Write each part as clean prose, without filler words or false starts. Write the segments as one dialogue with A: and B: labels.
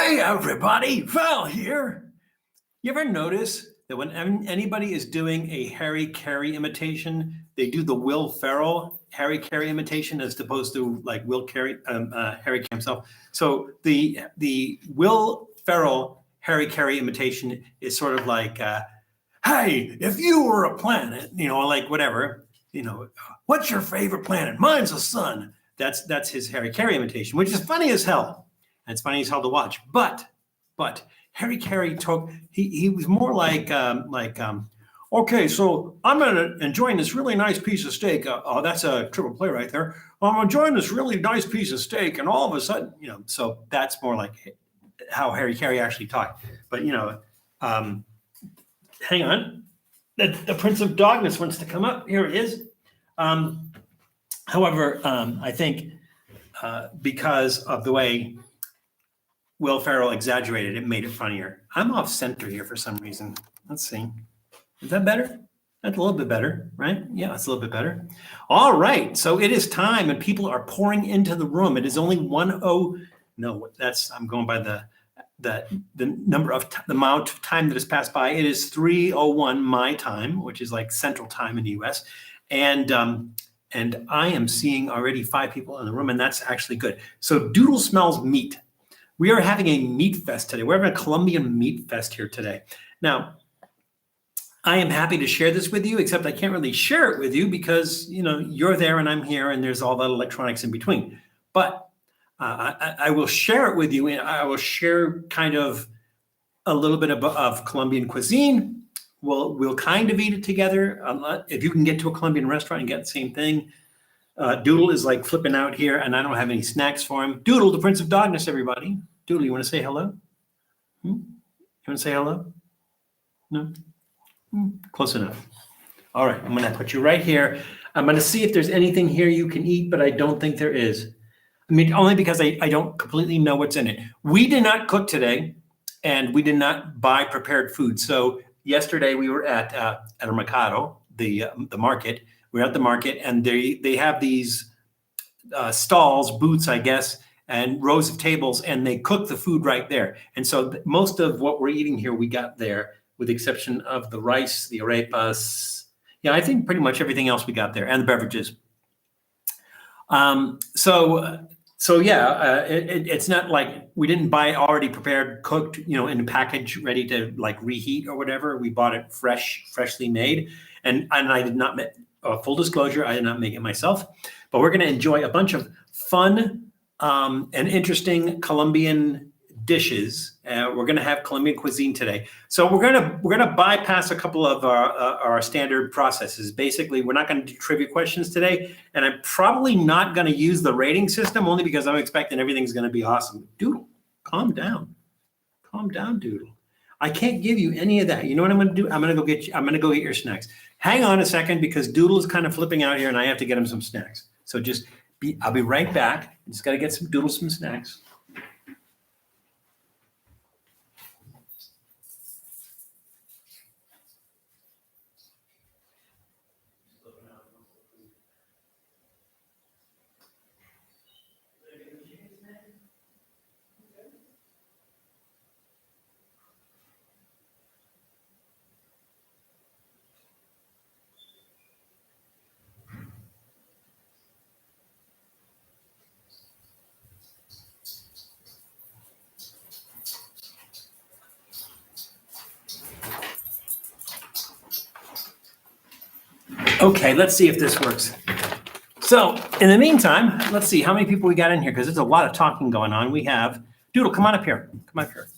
A: Hey everybody, Val here. You ever notice that when anybody is doing a Harry Carey imitation, they do the Will Ferrell Harry Carey imitation as opposed to like Will Carey, Harry Carey himself. So the Will Ferrell Harry Carey imitation is sort of like, hey, if you were a planet, like whatever, what's your favorite planet? Mine's the sun. That's his Harry Carey imitation, which is funny as hell. And it's funny as hell to watch. But Harry Carey he was more like okay, so I'm enjoying this really nice piece of steak. That's a triple play right there. I'm enjoying this really nice piece of steak, and all of a sudden, so that's more like how Harry Carey actually talked. But hang on, the Prince of Darkness wants to come up. Here it is. However, I think because of the way Will Ferrell exaggerated, it made it funnier. I'm off center here for some reason. Let's see. Is that better? That's a little bit better, right? Yeah, it's a little bit better. All right. So it is time and people are pouring into the room. It is only 1:00. No, I'm going by the number of the amount of time that has passed by. It is 3:01 my time, which is like central time in the US. And I am seeing already 5 people in the room, and that's actually good. So Doodle smells meat. We are having a meat fest today. We're having a Colombian meat fest here today. Now, I am happy to share this with you, except I can't really share it with you because, you're there and I'm here and there's all that electronics in between. But I will share it with you, and I will share kind of a little bit of Colombian cuisine. We'll kind of eat it together. If you can get to a Colombian restaurant and get the same thing. Doodle is like flipping out here, and I don't have any snacks for him. Doodle, the Prince of Darkness, everybody. Doodle, you want to say hello? You want to say hello? No? Close enough. All right, I'm going to put you right here. I'm going to see if there's anything here you can eat, but I don't think there is. I mean, only because I don't completely know what's in it. We did not cook today, and we did not buy prepared food. So yesterday we were at El Mercado, the market. We're at the market, and they have these stalls, booths, I guess, and rows of tables, and they cook the food right there. And so most of what we're eating here, we got there, with the exception of the rice, the arepas. Yeah, I think pretty much everything else we got there, and the beverages. It's not like we didn't buy already prepared, cooked, in a package ready to like reheat or whatever. We bought it freshly made, and I did not make. Full disclosure, I did not make it myself, but we're going to enjoy a bunch of fun and interesting Colombian dishes. We're going to have Colombian cuisine today. So we're going to bypass a couple of our standard processes. Basically, we're not going to do trivia questions today, and I'm probably not going to use the rating system only because I'm expecting everything's going to be awesome. Doodle, calm down. Calm down, Doodle. I can't give you any of that. You know what I'm going to do? I'm going to go get your snacks. Hang on a second because Doodle is kind of flipping out here and I have to get him some snacks. So I'll be right back. I just got to get Doodle some snacks. Okay, let's see if this works. So in the meantime, let's see how many people we got in here because there's a lot of talking going on. We have Doodle, come on up here. Come up here.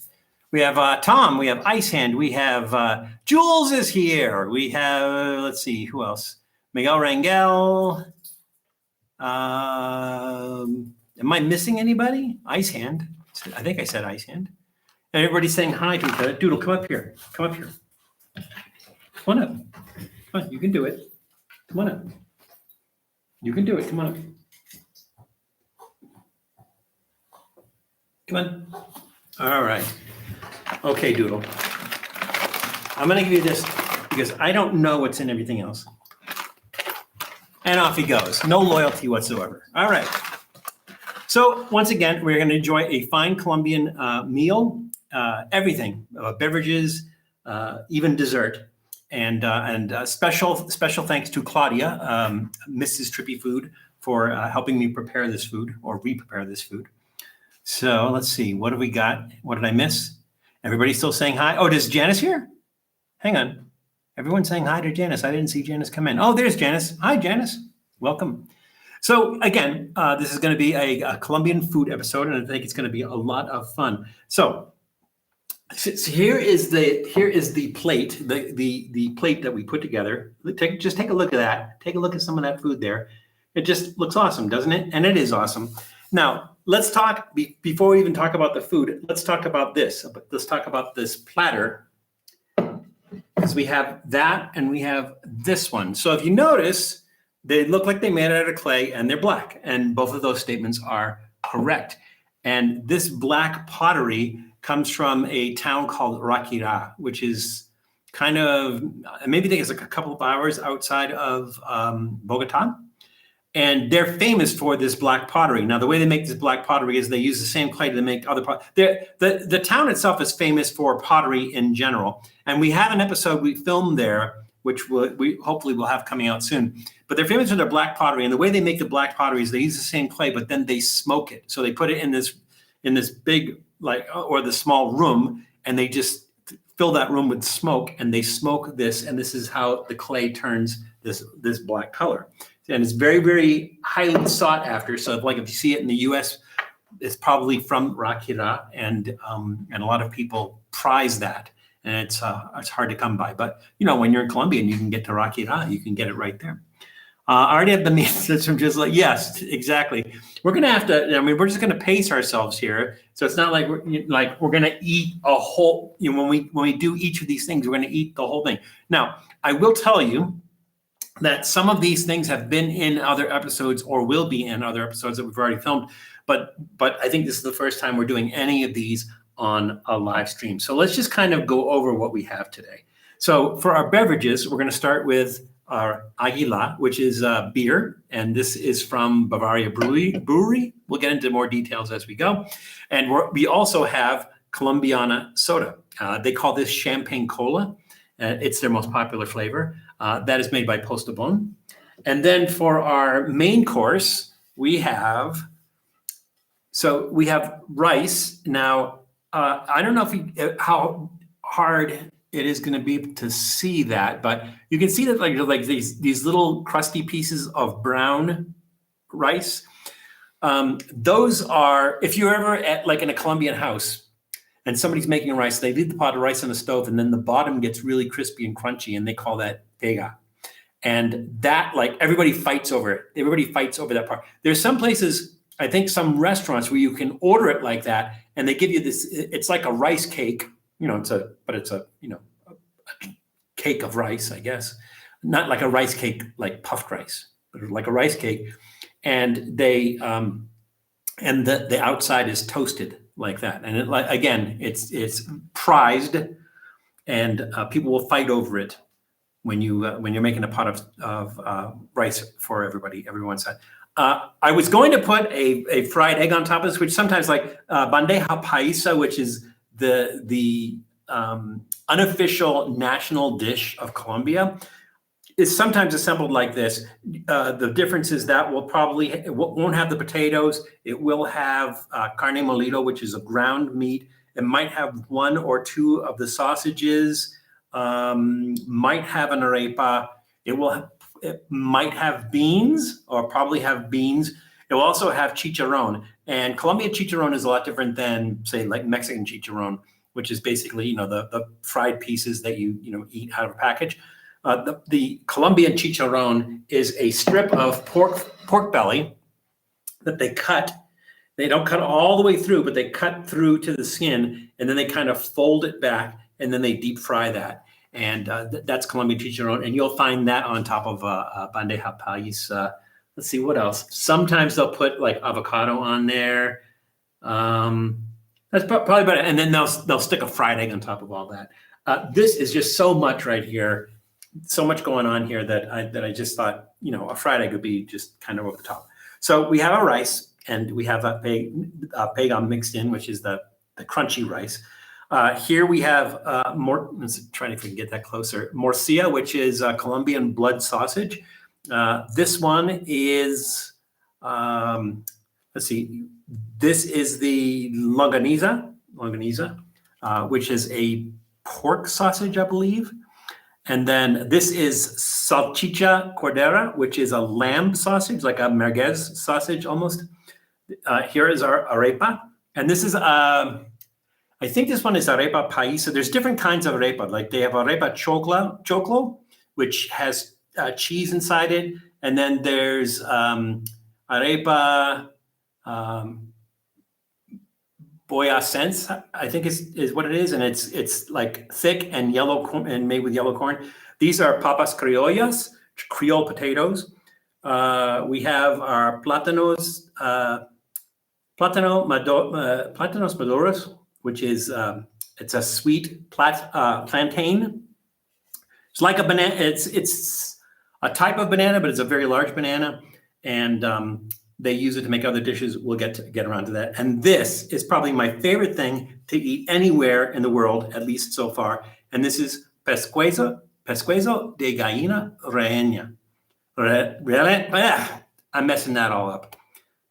A: We have Tom. We have Ice Hand. We have Jules is here. We have, let's see, who else? Miguel Rangel. Am I missing anybody? Ice Hand. I think I said Ice Hand. And everybody's saying hi to each other. Doodle, come up here. Come up here. Come on up. Come on, you can do it. Come on up. You can do it. Come on up. Come on. All right. Okay, Doodle. I'm going to give you this because I don't know what's in everything else. And off he goes. No loyalty whatsoever. All right. So once again, we're going to enjoy a fine Colombian meal, everything, beverages, even dessert. And special thanks to Claudia, Mrs. Trippy Food, for helping me prepare this food or re-prepare this food. So let's see, what have we got? What did I miss? Everybody still saying hi? Oh, is Janice here? Hang on. Everyone's saying hi to Janice. I didn't see Janice come in. Oh, there's Janice. Hi, Janice. Welcome. So again, this is going to be a Colombian food episode, and I think it's going to be a lot of fun. So here is the plate, the plate that we put together. Just take a look at that. Take a look at some of that food there. It just looks awesome, doesn't it? And it is awesome. Now, let's talk, before we even talk about the food, let's talk about this. Let's talk about this platter, because we have that and we have this one. So if you notice, they look like they made it out of clay and they're black. And both of those statements are correct. And this black pottery comes from a town called Ráquira, which is kind of, maybe I think it's like a couple of hours outside of Bogota. And they're famous for this black pottery. Now, the way they make this black pottery is they use the same clay to make other pottery. The town itself is famous for pottery in general. And we have an episode we filmed there, which we hopefully will have coming out soon. But they're famous for their black pottery. And the way they make the black pottery is they use the same clay, but then they smoke it. So they put it in this big, or the small room, and they just fill that room with smoke, and they smoke this, and this is how the clay turns this black color. And it's very, very highly sought after. So if you see it in the US, it's probably from Ráquira, and a lot of people prize that. And it's hard to come by. But when you're in Colombia and you can get to Ráquira, you can get it right there. I already have the meat system, just like, yes, exactly. We're going to have to, we're just going to pace ourselves here. So it's not like we're going to eat a whole, when we do each of these things, we're going to eat the whole thing. Now, I will tell you that some of these things have been in other episodes or will be in other episodes that we've already filmed. But I think this is the first time we're doing any of these on a live stream. So let's just kind of go over what we have today. So for our beverages, we're going to start with our Águila, which is beer. And this is from Bavaria Brewery. We'll get into more details as we go. And we also have Colombiana soda. They call this champagne cola. It's their most popular flavor. That is made by Postobon. And then for our main course, we have rice. Now, I don't know how hard it is going to be to see that, but you can see that like these little crusty pieces of brown rice. Those are, if you're ever at in a Colombian house and somebody's making rice, they leave the pot of rice on the stove, and then the bottom gets really crispy and crunchy, and they call that pega. And that, everybody fights over it. Everybody fights over that part. There's some places, I think some restaurants, where you can order it like that, and they give you this, it's like a rice cake, it's a cake of rice, I guess. Not like a rice cake, like puffed rice, but like a rice cake. And they, and the outside is toasted like that. And it's prized, and people will fight over it when you're making a pot of rice for everyone's side. I was going to put a fried egg on top of this, which sometimes bandeja paisa, which is the unofficial national dish of Colombia, is sometimes assembled like this. The difference is that it won't have the potatoes. It will have carne molido, which is a ground meat. It might have one or two of the sausages. Might have an arepa. It might have beans, or probably have beans. It will also have chicharron. And Colombian chicharron is a lot different than, say, like Mexican chicharron, which is basically, the fried pieces that you eat out of a package. The Colombian chicharron is a strip of pork belly that they cut. They don't cut all the way through, but they cut through to the skin, and then they kind of fold it back, and then they deep fry that. And that's Colombian chicharron, and you'll find that on top of bandeja paisa. Let's see, what else? Sometimes they'll put avocado on there. That's probably better. And then they'll stick a fried egg on top of all that. This is just so much right here, so much going on here that I just thought, a fried egg would be just kind of over the top. So we have our rice, and we have a pega mixed in, which is the crunchy rice. Here we have let's try if we can get that closer. Morcilla, which is Colombian blood sausage. This one is, let's see, this is the longaniza, which is a pork sausage, I believe. And then this is salchicha cordera, which is a lamb sausage, like a merguez sausage almost. Here is our arepa. And this is, I think this one is arepa paisa. So there's different kinds of arepa. Like they have arepa choclo, which has cheese inside it. And then there's arepa boyacense, I think is what it is, and it's like thick and yellow corn and made with yellow corn. These are papas criollas, Creole potatoes. We have our plátanos maduros, which is it's a sweet plantain. It's like a banana. It's a type of banana, but it's a very large banana, and they use it to make other dishes. We'll get around to that. And this is probably my favorite thing to eat anywhere in the world, at least so far. And this is pescuezo de gallina reña. I'm messing that all up.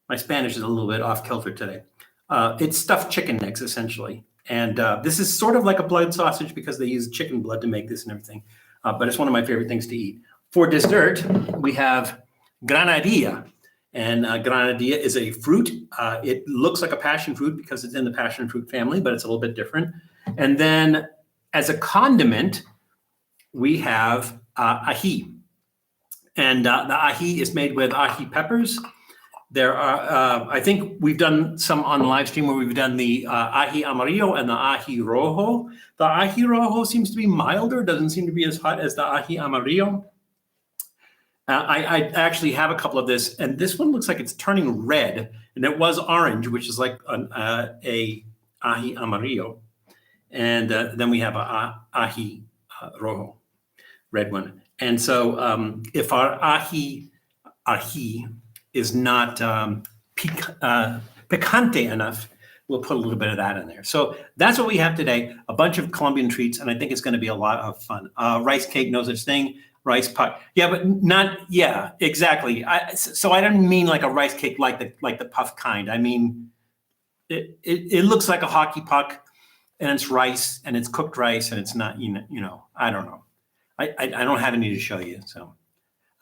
A: My Spanish is a little bit off kilter today. It's stuffed chicken necks, essentially. And this is sort of like a blood sausage because they use chicken blood to make this and everything. But it's one of my favorite things to eat. For dessert, we have granadilla. And granadilla is a fruit. It looks like a passion fruit because it's in the passion fruit family, but it's a little bit different. And then as a condiment, we have ají. And the ají is made with ají peppers. There are, I think we've done some on the live stream where we've done the ají amarillo and the ají rojo. The ají rojo seems to be milder, doesn't seem to be as hot as the ají amarillo. I actually have a couple of this, and this one looks like it's turning red, and it was orange, which is like a ají amarillo. And then we have a ají rojo, red one. And so if our ají is not picante enough, we'll put a little bit of that in there. So that's what we have today, a bunch of Colombian treats, and I think it's going to be a lot of fun. Rice cake, no such thing. Rice puck, yeah, but not, yeah, exactly. So I don't mean like a rice cake like the puff kind. I mean, it looks like a hockey puck, and it's rice, and it's cooked rice, and it's not, you know, I don't know. I don't have any to show you. So,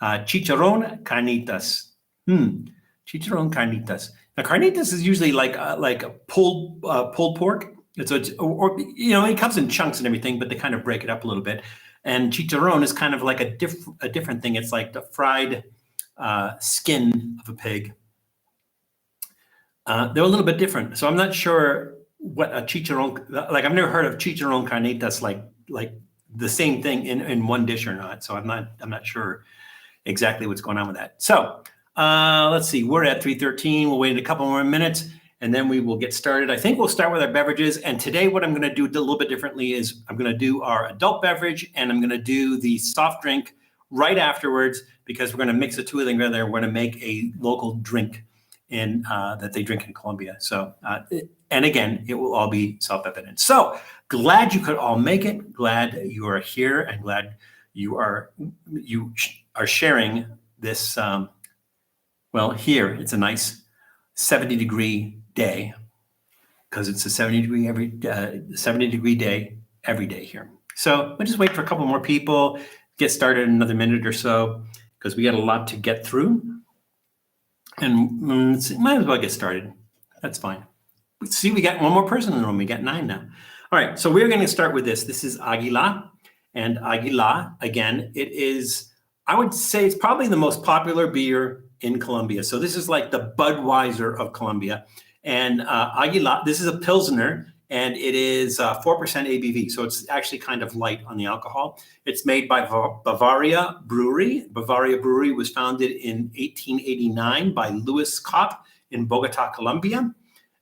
A: chicharrón carnitas. Chicharrón carnitas. Now, carnitas is usually like a pulled pork. Or you know, it comes in chunks and everything, but they kind of break it up a little bit. And chicharrón is kind of like a different thing. It's like the fried skin of a pig. They're a little bit different. So I'm not sure what a chicharrón, like I've never heard of chicharrón carnitas like the same thing in one dish or not. So I'm not sure exactly what's going on with that. So let's see, we're at 3:13. We'll wait a couple more minutes, and then we will get started. I think we'll start with our beverages. And today what I'm going to do a little bit differently is I'm going to do our adult beverage, and I'm going to do the soft drink right afterwards, because we're going to mix the two of them together. We're going to make a local drink that they drink in Colombia. So, and again, it will all be self-evident. So glad you could all make it. Glad you are here, and glad you are sharing this. Well, here it's a nice 70-degree day, because it's a 70-degree day every day here. So we'll just wait for a couple more people, get started in another minute or so, because we got a lot to get through. And might as well get started. That's fine. See, we got one more person in the room. We got 9 now. All right, so we're going to start with this. This is Águila. And Águila, again, it is, I would say it's probably the most popular beer in Colombia. So this is like the Budweiser of Colombia. And Águila, this is a Pilsner, and it is 4% ABV. So it's actually kind of light on the alcohol. It's made by Bavaria Brewery. Bavaria Brewery was founded in 1889 by Louis Kopp in Bogota, Colombia.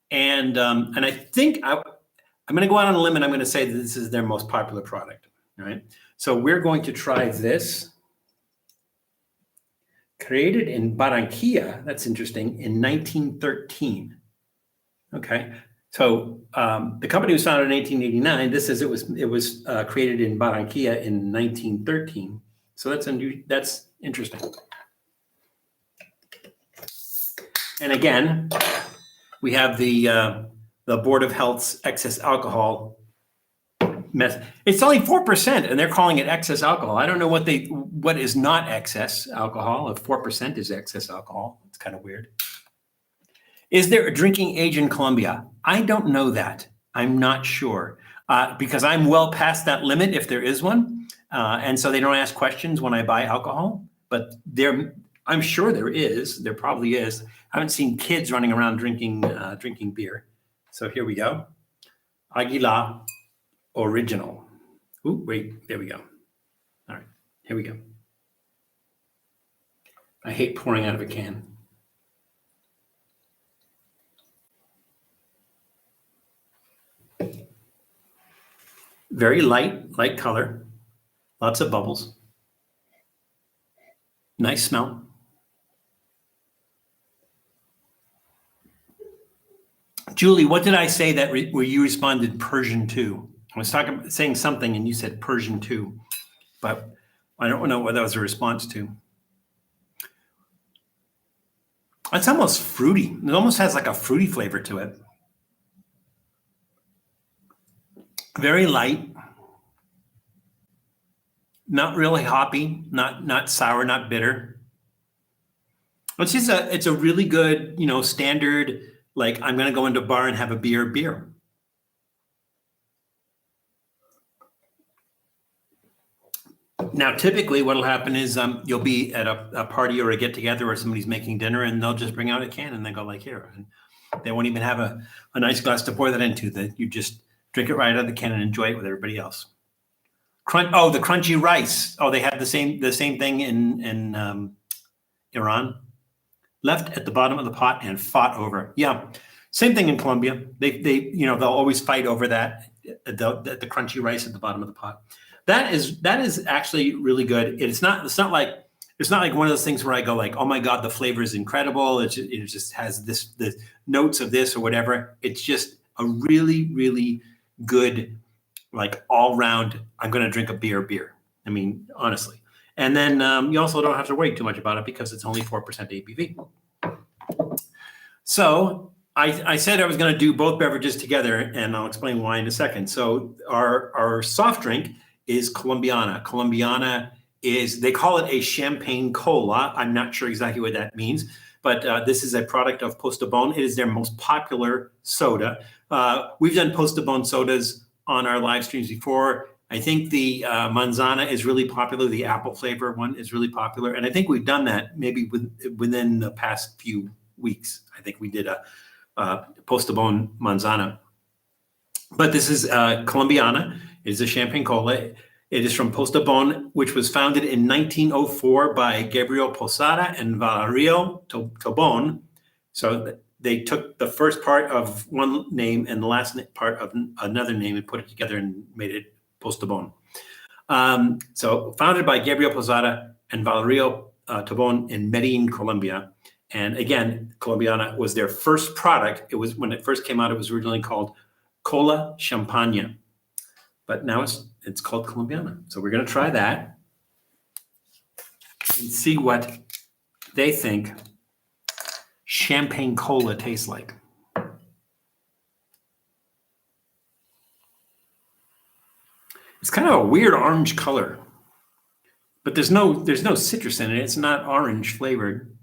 A: And I think I'm going to go out on a limb, and I'm going to say that this is their most popular product. All right. So we're going to try this Created in Barranquilla, that's interesting, in 1913. Okay, so the company was founded in 1889. This says it was created in Barranquilla in 1913. So that's interesting. And again, we have the Board of Health's excess alcohol mess. It's only 4%, and they're calling it excess alcohol. I don't know what is not excess alcohol. If 4% is excess alcohol, it's kind of weird. Is there a drinking age in Colombia? I don't know that. I'm not sure because I'm well past that limit if there is one, and so they don't ask questions when I buy alcohol. But I'm sure there is. There probably is. I haven't seen kids running around drinking beer. So here we go. Aguila Original. Ooh, wait, there we go. All right, here we go. I hate pouring out of a can. Very light color, lots of bubbles. Nice smell. Julie, what did I say that where you responded Persian to? I was saying something and you said Persian too, but I don't know what that was a response to. It's almost fruity. It almost has like a fruity flavor to it. Very light, not really hoppy, not sour, not bitter. It's a really good, standard, like I'm gonna go into a bar and have a beer. Now, typically what'll happen is you'll be at a party or a get together where somebody's making dinner and they'll just bring out a can and they go like here. And they won't even have a nice glass to pour that into. That you just drink it right out of the can and enjoy it with everybody else. The crunchy rice. Oh, they have the same thing in Iran. Left at the bottom of the pot and fought over. Yeah, same thing in Colombia. They'll always fight over that the crunchy rice at the bottom of the pot. That is actually really good. It's not like one of those things where I go like, oh my God, the flavor is incredible. It just has the notes of this or whatever. It's just a really, really good, like all round, I'm going to drink a beer. I mean, honestly. And then you also don't have to worry too much about it because it's only 4% ABV. So I said I was going to do both beverages together, and I'll explain why in a second. So our soft drink is Colombiana. Colombiana they call it a champagne cola. I'm not sure exactly what that means, but this is a product of Postobón. It is their most popular soda. We've done Postobón sodas on our live streams before. I think the manzana is really popular. The apple flavor one is really popular. And I think we've done that maybe within the past few weeks. I think we did a Postobón manzana. But this is Colombiana. It is a champagne cola. It is from Postobón, which was founded in 1904 by Gabriel Posada and Valerio Tobón. So they took the first part of one name and the last part of another name and put it together and made it Postobón. So founded by Gabriel Posada and Valerio Tobón in Medellin, Colombia. And again, Colombiana was their first product. It was when it first came out, it was originally called Cola Champagne. But now it's called Colombiana. So we're going to try that and see what they think champagne cola tastes like. It's kind of a weird orange color, but there's no citrus in it. It's not orange flavored.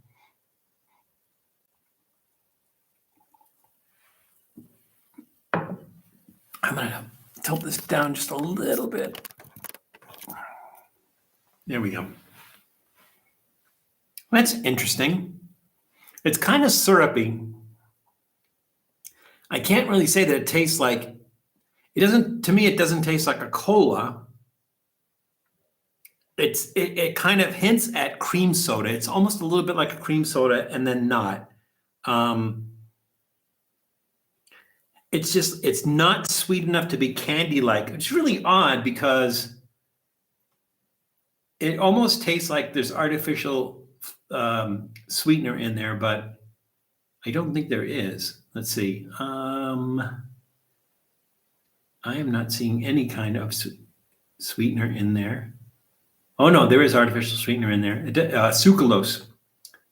A: I'm gonna tilt this down just a little bit. There we go. That's interesting. It's kind of syrupy. I can't really say that it tastes like, to me, it doesn't taste like a cola. It kind of hints at cream soda. It's almost a little bit like a cream soda and then not. It's not sweet enough to be candy-like. It's really odd because it almost tastes like there's artificial sweetener in there, but I don't think there is. Let's see. I am not seeing any kind of sweetener in there. Oh no, there is artificial sweetener in there. Sucralose.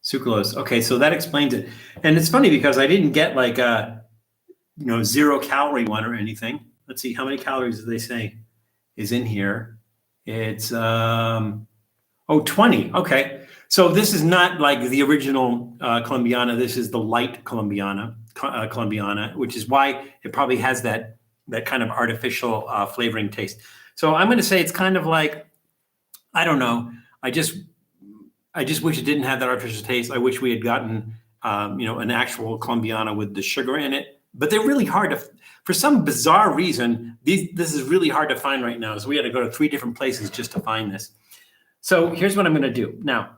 A: Sucralose. Okay, so that explains it. And it's funny because I didn't get like a 0-calorie one or anything. Let's see, how many calories do they say is in here? It's 20. Okay. So this is not like the original Colombiana. This is the light Colombiana, which is why it probably has that kind of artificial flavoring taste. So I'm going to say it's kind of like, I don't know. I just wish it didn't have that artificial taste. I wish we had gotten an actual Colombiana with the sugar in it. But they're really hard to, for some bizarre reason, this is really hard to find right now. So we had to go to 3 different places just to find this. So here's what I'm going to do. Now,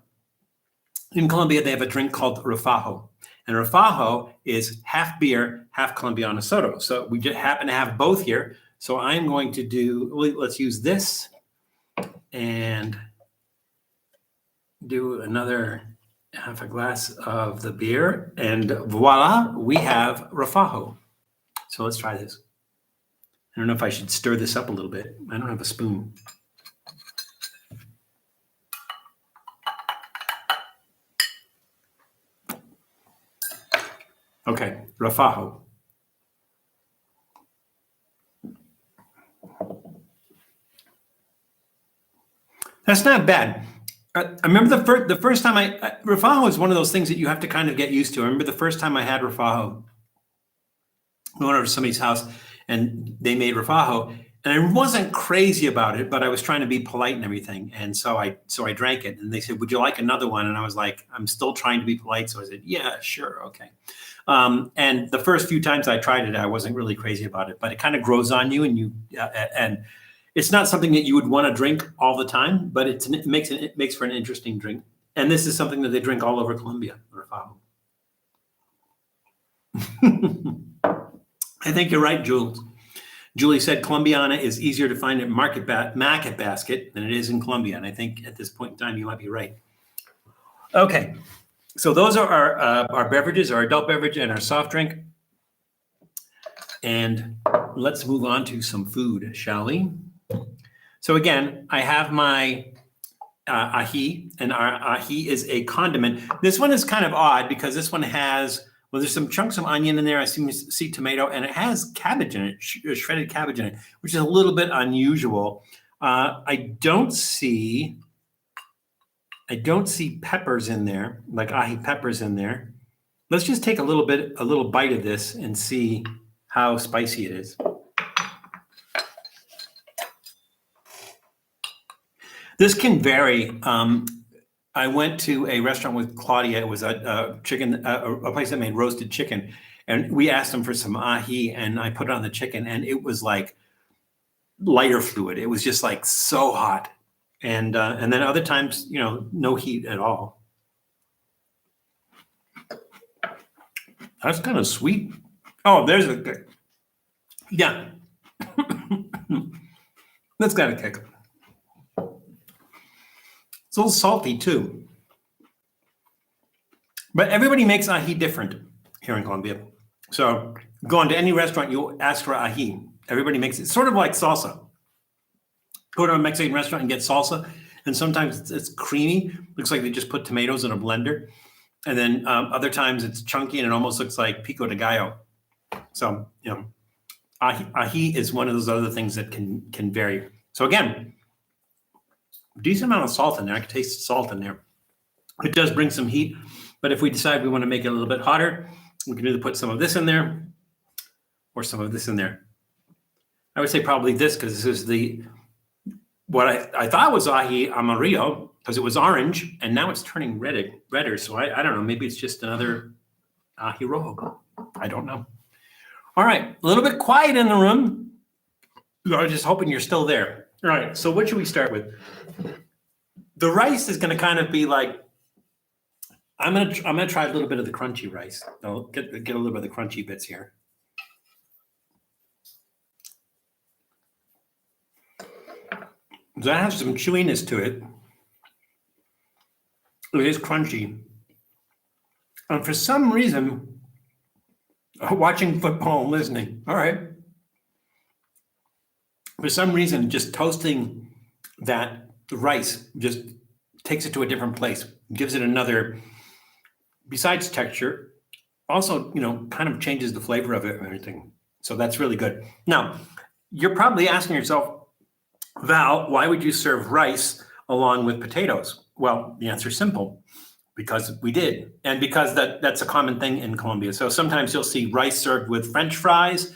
A: in Colombia, they have a drink called refajo. And refajo is half beer, half Colombiana soda. So we just happen to have both here. So I'm going to do, let's use this and do another half a glass of the beer. And voila, we have refajo. So let's try this. I don't know if I should stir this up a little bit. I don't have a spoon. Okay, refajo. That's not bad. I remember the first time refajo is one of those things that you have to kind of get used to. I remember the first time I had refajo, I went over to somebody's house and they made refajo, and I wasn't crazy about it, but I was trying to be polite and everything. And so I drank it, and they said, "Would you like another one?" And I was like, "I'm still trying to be polite." So I said, "Yeah, sure, okay." And the first few times I tried it, I wasn't really crazy about it, but it kind of grows on you, and it's not something that you would want to drink all the time, but it makes for an interesting drink. And this is something that they drink all over Colombia, refajo. I think you're right, Jules. Julie said Colombiana is easier to find at Market Basket than it is in Colombia. And I think at this point in time, you might be right. Okay, so those are our beverages, our adult beverage and our soft drink. And let's move on to some food, shall we? So again, I have my ají, and our ají is a condiment. This one is kind of odd because this one has, well, there's some chunks of onion in there. I see tomato, and it has cabbage in it, shredded cabbage in it, which is a little bit unusual. I don't see peppers in there, like ají peppers in there. Let's just take a little bite of this and see how spicy it is. This can vary. I went to a restaurant with Claudia. It was a place that made roasted chicken, and we asked them for some ají, and I put it on the chicken, and it was like lighter fluid. It was just like so hot, and then other times, no heat at all. That's kind of sweet. Oh, there's a good. Yeah, that's got a kick. It's a little salty too. But everybody makes ají different here in Colombia. So go into any restaurant, you ask for ají. Everybody makes it sort of like salsa. Go to a Mexican restaurant and get salsa, and sometimes it's creamy. Looks like they just put tomatoes in a blender. And then other times it's chunky and it almost looks like pico de gallo. So, ají is one of those other things that can vary. So again, decent amount of salt in there. I can taste the salt in there. It does bring some heat, but if we decide we want to make it a little bit hotter, we can either put some of this in there or some of this in there. I would say probably this, because this is what I thought was ají amarillo, because it was orange, and now it's turning redder. So I don't know, maybe it's just another ají rojo. I don't know. All right, a little bit quiet in the room. I was just hoping you're still there. All right, so what should we start with? The rice is going to kind of be like, I'm gonna try a little bit of the crunchy rice. I'll get a little bit of the crunchy bits here. That has some chewiness to it. It is crunchy. And for some reason, watching football and listening, all right. For some reason, just toasting that rice just takes it to a different place, gives it another, besides texture, also, kind of changes the flavor of it and everything. So that's really good. Now, you're probably asking yourself, Val, why would you serve rice along with potatoes? Well, the answer is simple. Because we did, and because that's a common thing in Colombia. So sometimes you'll see rice served with French fries.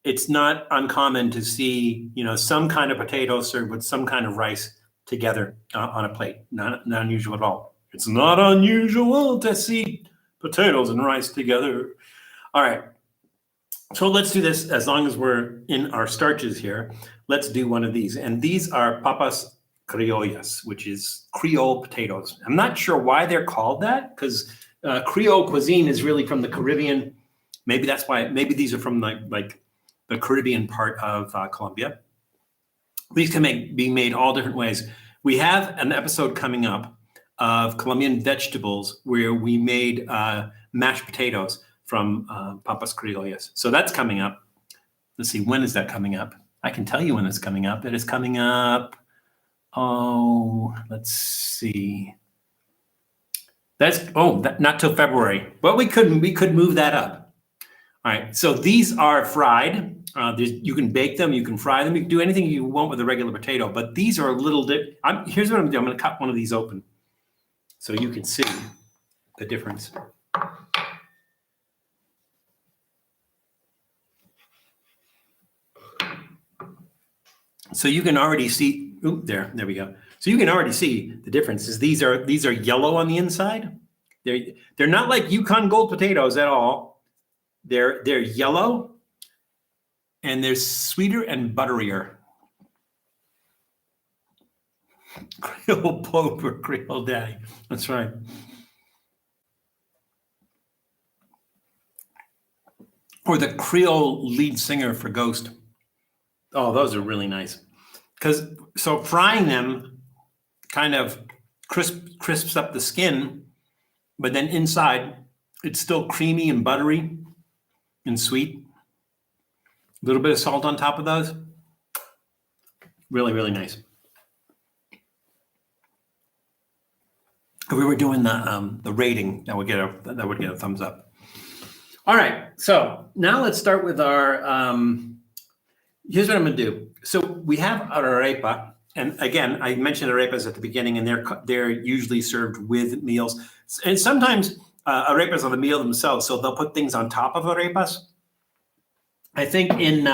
A: It's not uncommon to see, some kind of potato served with some kind of rice together on a plate. Not unusual at all. It's not unusual to see potatoes and rice together. All right. So let's do this as long as we're in our starches here. Let's do one of these. And these are papas criollas, which is Creole potatoes. I'm not sure why they're called that, because Creole cuisine is really from the Caribbean. Maybe that's why. Maybe these are from like the Caribbean part of Colombia. These can be made all different ways. We have an episode coming up of Colombian vegetables where we made mashed potatoes from papas criollas. So that's coming up. Let's see, when is that coming up? I can tell you when it's coming up. It is coming up. Oh, let's see. Not till February, but we could move that up. All right, so these are fried. You can bake them, you can fry them, you can do anything you want with a regular potato, but these are a little here's what I'm doing. I'm gonna cut one of these open so you can see the difference. So you can already see, there we go. So you can already see the differences. These are yellow on the inside. They're not like Yukon Gold potatoes at all. They're yellow, and they're sweeter and butterier. Creole Pope or Creole Daddy. That's right. Or the Creole lead singer for Ghost. Oh, those are really nice. So frying them kind of crisps up the skin, but then inside it's still creamy and buttery and sweet. A little bit of salt on top of those. Really, really nice. If we were doing the rating, that would get a thumbs up. All right, so now let's start with our. Here's what I'm going to do. So we have our arepa, and again, I mentioned arepas at the beginning, and they're usually served with meals, and sometimes arepas are the meal themselves. So they'll put things on top of arepas. I think in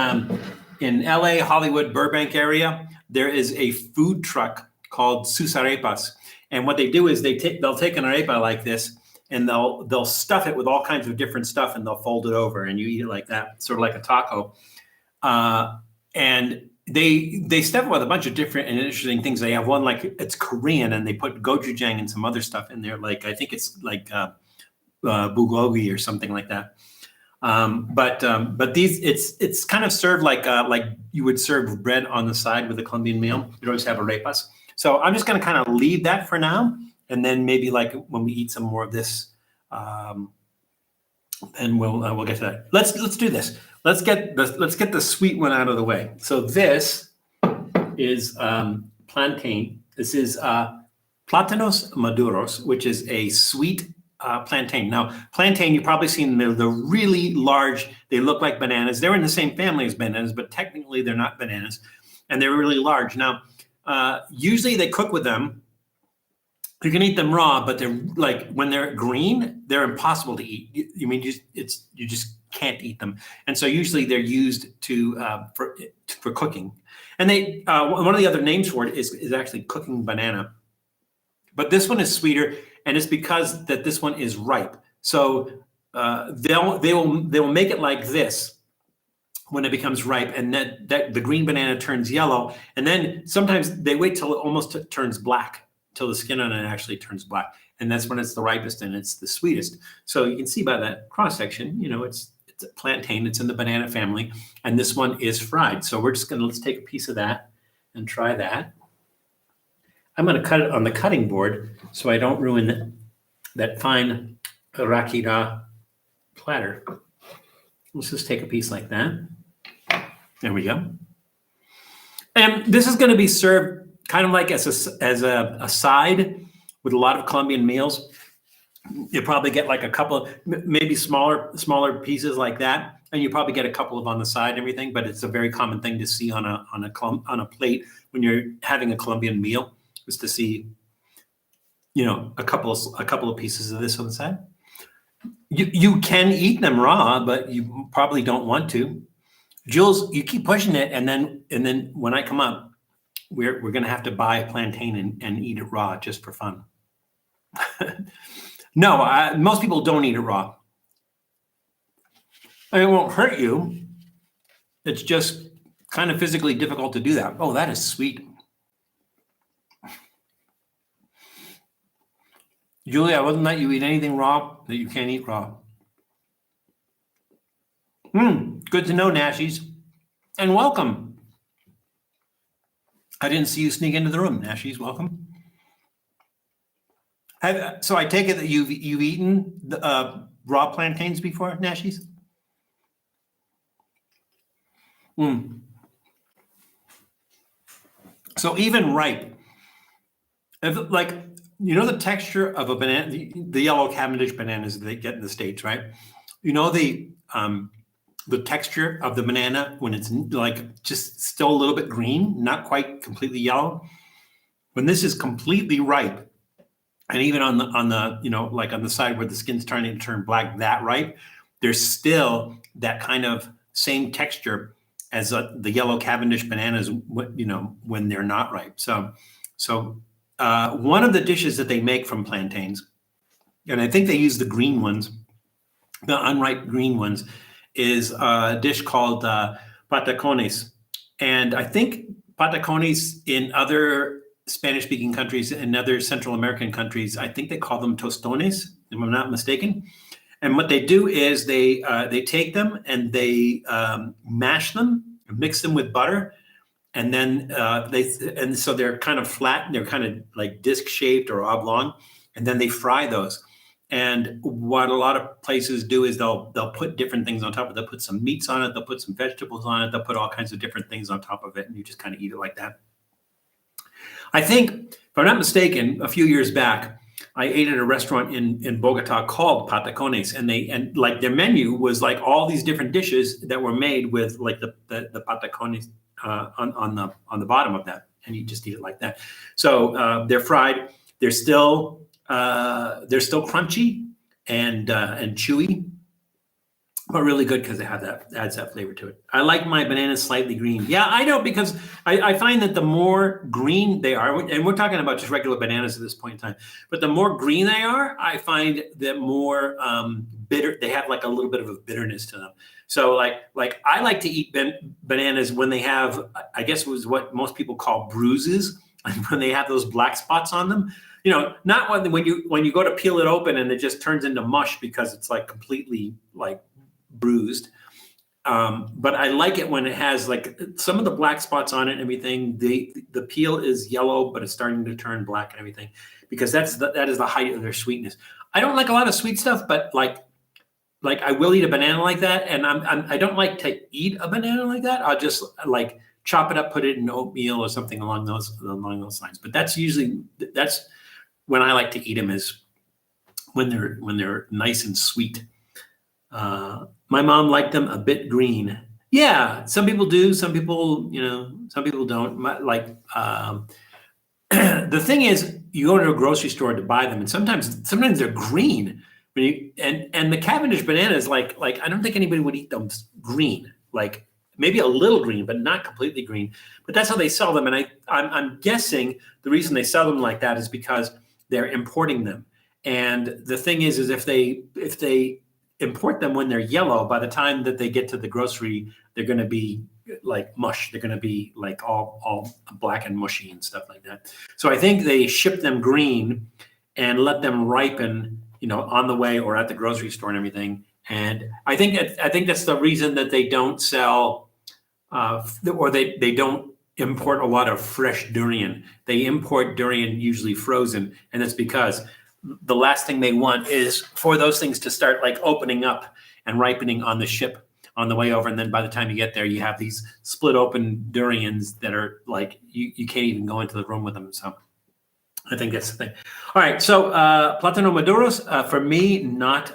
A: LA, Hollywood, Burbank area, there is a food truck called Sus Arepas, and what they do is they'll take an arepa like this, and they'll stuff it with all kinds of different stuff, and they'll fold it over, and you eat it like that, sort of like a taco. And they stuff it with a bunch of different and interesting things. They have one like it's Korean, and they put gochujang and some other stuff in there. Like I think it's like bulgogi or something like that. But these it's kind of served like you would serve bread on the side with a Colombian meal. You always have arepas. So I'm just going to kind of leave that for now, and then maybe like when we eat some more of this, and we'll get to that. Let's do this. Let's get the sweet one out of the way. So this is plantain. This is plátanos maduros, which is a sweet plantain. Now, plantain, you've probably seen the really large. They look like bananas. They're in the same family as bananas, but technically they're not bananas, and they're really large. Now, usually they cook with them. You can eat them raw, but they're like when they're green, they're impossible to eat. You just can't eat them, and so usually they're used for cooking. And they one of the other names for it is actually cooking banana, but this one is sweeter, and it's because that this one is ripe. So they will make it like this when it becomes ripe, and that the green banana turns yellow, and then sometimes they wait till it almost turns black, till the skin on it actually turns black, and that's when it's the ripest and it's the sweetest. So you can see by that cross section, it's a plantain. It's in the banana family, and this one is fried. So let's take a piece of that and try that. I'm going to cut it on the cutting board so I don't ruin that fine rakira platter. Let's just take a piece like that. There we go. And this is going to be served kind of like as a side with a lot of Colombian meals. You probably get like a couple, maybe smaller pieces like that, and you probably get a couple of on the side and everything. But it's a very common thing to see on a plate when you're having a Colombian meal, is to see, a couple of pieces of this on the side. You can eat them raw, but you probably don't want to. Jules, you keep pushing it, and then when I come up, we're gonna have to buy a plantain and eat it raw just for fun. No, most people don't eat it raw. And it won't hurt you. It's just kind of physically difficult to do that. Oh, that is sweet. Julia, I wasn't letting you eat anything raw that you can't eat raw. Good to know, Nashies. And welcome. I didn't see you sneak into the room. Nashies, welcome. So I take it that you've eaten the raw plantains before, Nashies? So even ripe, the texture of a banana, the yellow Cavendish bananas that they get in the States, right? The texture of the banana when it's like just still a little bit green, not quite completely yellow. When this is completely ripe, and even on the like on the side where the skin's starting to turn black, that ripe, there's still that kind of same texture as the yellow Cavendish bananas, when they're not ripe. So one of the dishes that they make from plantains, and I think they use the green ones, the unripe green ones, is a dish called patacones. And I think patacones in other Spanish-speaking countries and other Central American countries, I think they call them tostones, if I'm not mistaken. And what they do is they take them and they mash them, mix them with butter, and then so they're kind of flat, they're kind of like disc shaped or oblong, and then they fry those. And what a lot of places do is they'll put different things on top of it. They'll put some meats on it, they'll put some vegetables on it, they'll put all kinds of different things on top of it, and you just kind of eat it like that. I think, if I'm not mistaken, a few years back, I ate at a restaurant in Bogota called Patacones, and like their menu was like all these different dishes that were made with like the patacones on the bottom of that, and you just eat it like that. So they're fried. They're still crunchy and chewy, but really good because they have adds that flavor to it. I like my bananas slightly green. Yeah, I know, because I find that the more green they are, and we're talking about just regular bananas at this point in time, but the more green they are, I find that more bitter. They have like a little bit of a bitterness to them. So like I like to eat bananas when they have, I guess it was what most people call bruises, when they have those black spots on them. Not when you go to peel it open and it just turns into mush because it's like completely like bruised. But I like it when it has like some of the black spots on it and everything. The peel is yellow, but it's starting to turn black and everything, because that is the height of their sweetness. I don't like a lot of sweet stuff, but like I will eat a banana like that, and I don't like to eat a banana like that. I'll just like chop it up, put it in oatmeal or something along those lines. But that's when I like to eat them, is when they're nice and sweet. My mom liked them a bit green. Yeah, some people do. Some people don't. The thing is, you go to a grocery store to buy them, and sometimes they're green. And the Cavendish bananas, like I don't think anybody would eat them green. Like maybe a little green, but not completely green. But that's how they sell them. And I'm guessing the reason they sell them like that is because they're importing them. And the thing is if they import them when they're yellow, by the time that they get to the grocery, they're going to be like mush. They're going to be like all black and mushy and stuff like that. So I think they ship them green and let them ripen, on the way or at the grocery store and everything. And I think that's the reason that they don't sell, or they don't import a lot of fresh durian. They import durian usually frozen, and that's because the last thing they want is for those things to start like opening up and ripening on the ship on the way over. And then by the time you get there, you have these split open durians that are like, you can't even go into the room with them. So I think that's the thing. All right. So Plátano Maduros, for me, not,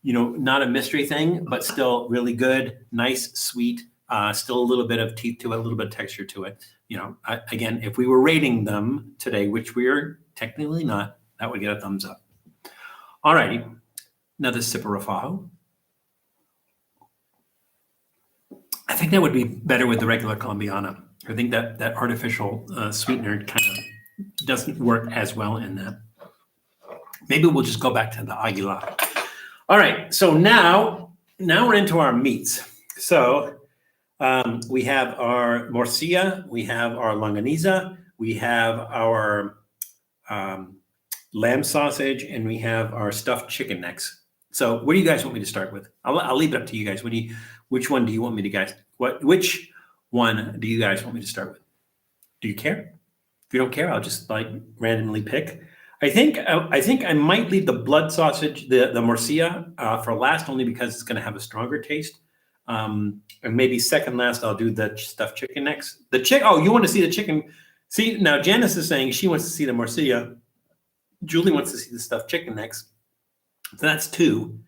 A: not a mystery thing, but still really good, nice, sweet, still a little bit of teeth to it, a little bit of texture to it. Again, if we were rating them today, which we are technically not, that would get a thumbs up. All righty. Another sip of Rafajo. I think that would be better with the regular Colombiana. I think that artificial sweetener kind of doesn't work as well in that. Maybe we'll just go back to the Aguilar. All right, so now we're into our meats. So we have our morcilla, we have our longaniza, we have our lamb sausage, and we have our stuffed chicken necks. So what do you guys want me to start with? I'll leave it up to you guys. Which one do you want me to guys? Which one do you guys want me to start with? Do you care? If you don't care, I'll just like randomly pick. I think I might leave the blood sausage, the morcilla, for last, only because it's going to have a stronger taste. And maybe second last, I'll do the stuffed chicken necks. Oh, you want to see the chicken? See, now Janice is saying she wants to see the morcilla. Julie wants to see the stuffed chicken necks. So that's two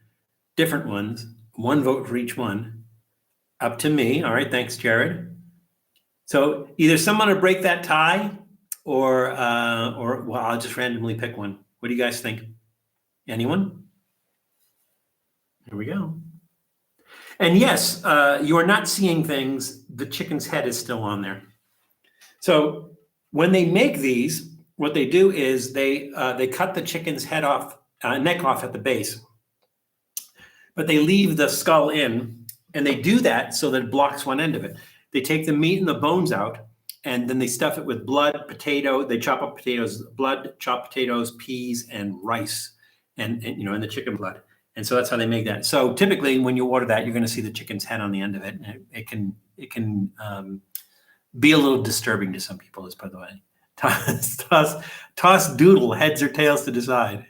A: different ones. One vote for each one. Up to me. All right. Thanks, Jared. So either someone will break that tie, or well, I'll just randomly pick one. What do you guys think? Anyone? Here we go. And yes, you are not seeing things. The chicken's head is still on there. So when they make these, what they do is they cut the chicken's head off, neck off at the base, but they leave the skull in. And they do that so that it blocks one end of it. They take the meat and the bones out, and then they stuff it with blood, potato. They chop up potatoes, blood, chopped potatoes, peas, and rice, and the chicken blood. And so that's how they make that. So typically, when you order that, you're going to see the chicken's head on the end of it. And it can be a little disturbing to some people, by the way. Toss Doodle, heads or tails to decide.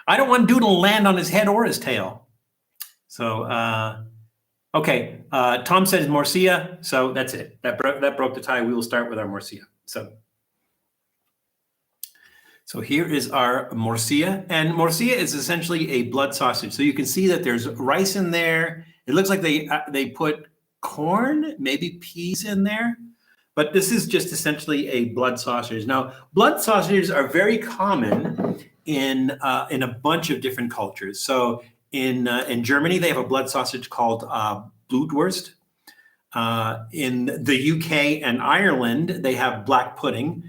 A: I don't want Doodle to land on his head or his tail. So. Okay, Tom says morcilla, so that's it. That broke the tie. We will start with our morcilla. So here is our morcilla, and morcilla is essentially a blood sausage. So you can see that there's rice in there. It looks like they put corn, maybe peas in there, but this is just essentially a blood sausage. Now, blood sausages are very common in a bunch of different cultures. So in Germany, they have a blood sausage called Blutwurst. In the UK and Ireland, they have black pudding.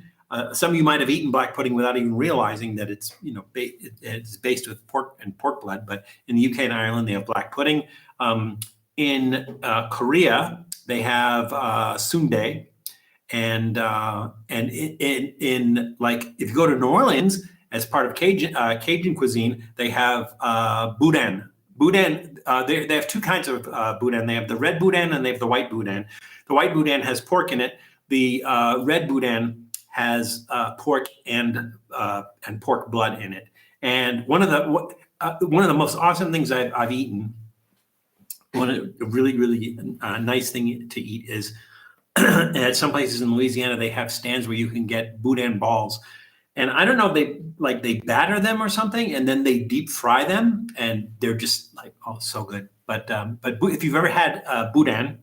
A: Some of you might have eaten black pudding without even realizing that it's it's based with pork and pork blood. But in the UK and Ireland, they have black pudding. In Korea, they have sundae, and in like if you go to New Orleans, as part of Cajun cuisine, they have boudin. Boudin, they have two kinds of boudin. They have the red boudin and they have the white boudin. The white boudin has pork in it. The red boudin has pork and pork blood in it. And one of the most awesome things I've eaten, one really nice thing to eat is at some places in Louisiana they have stands where you can get boudin balls. And I don't know if they batter them or something, and then they deep fry them, and they're just like, oh, so good. But if you've ever had boudin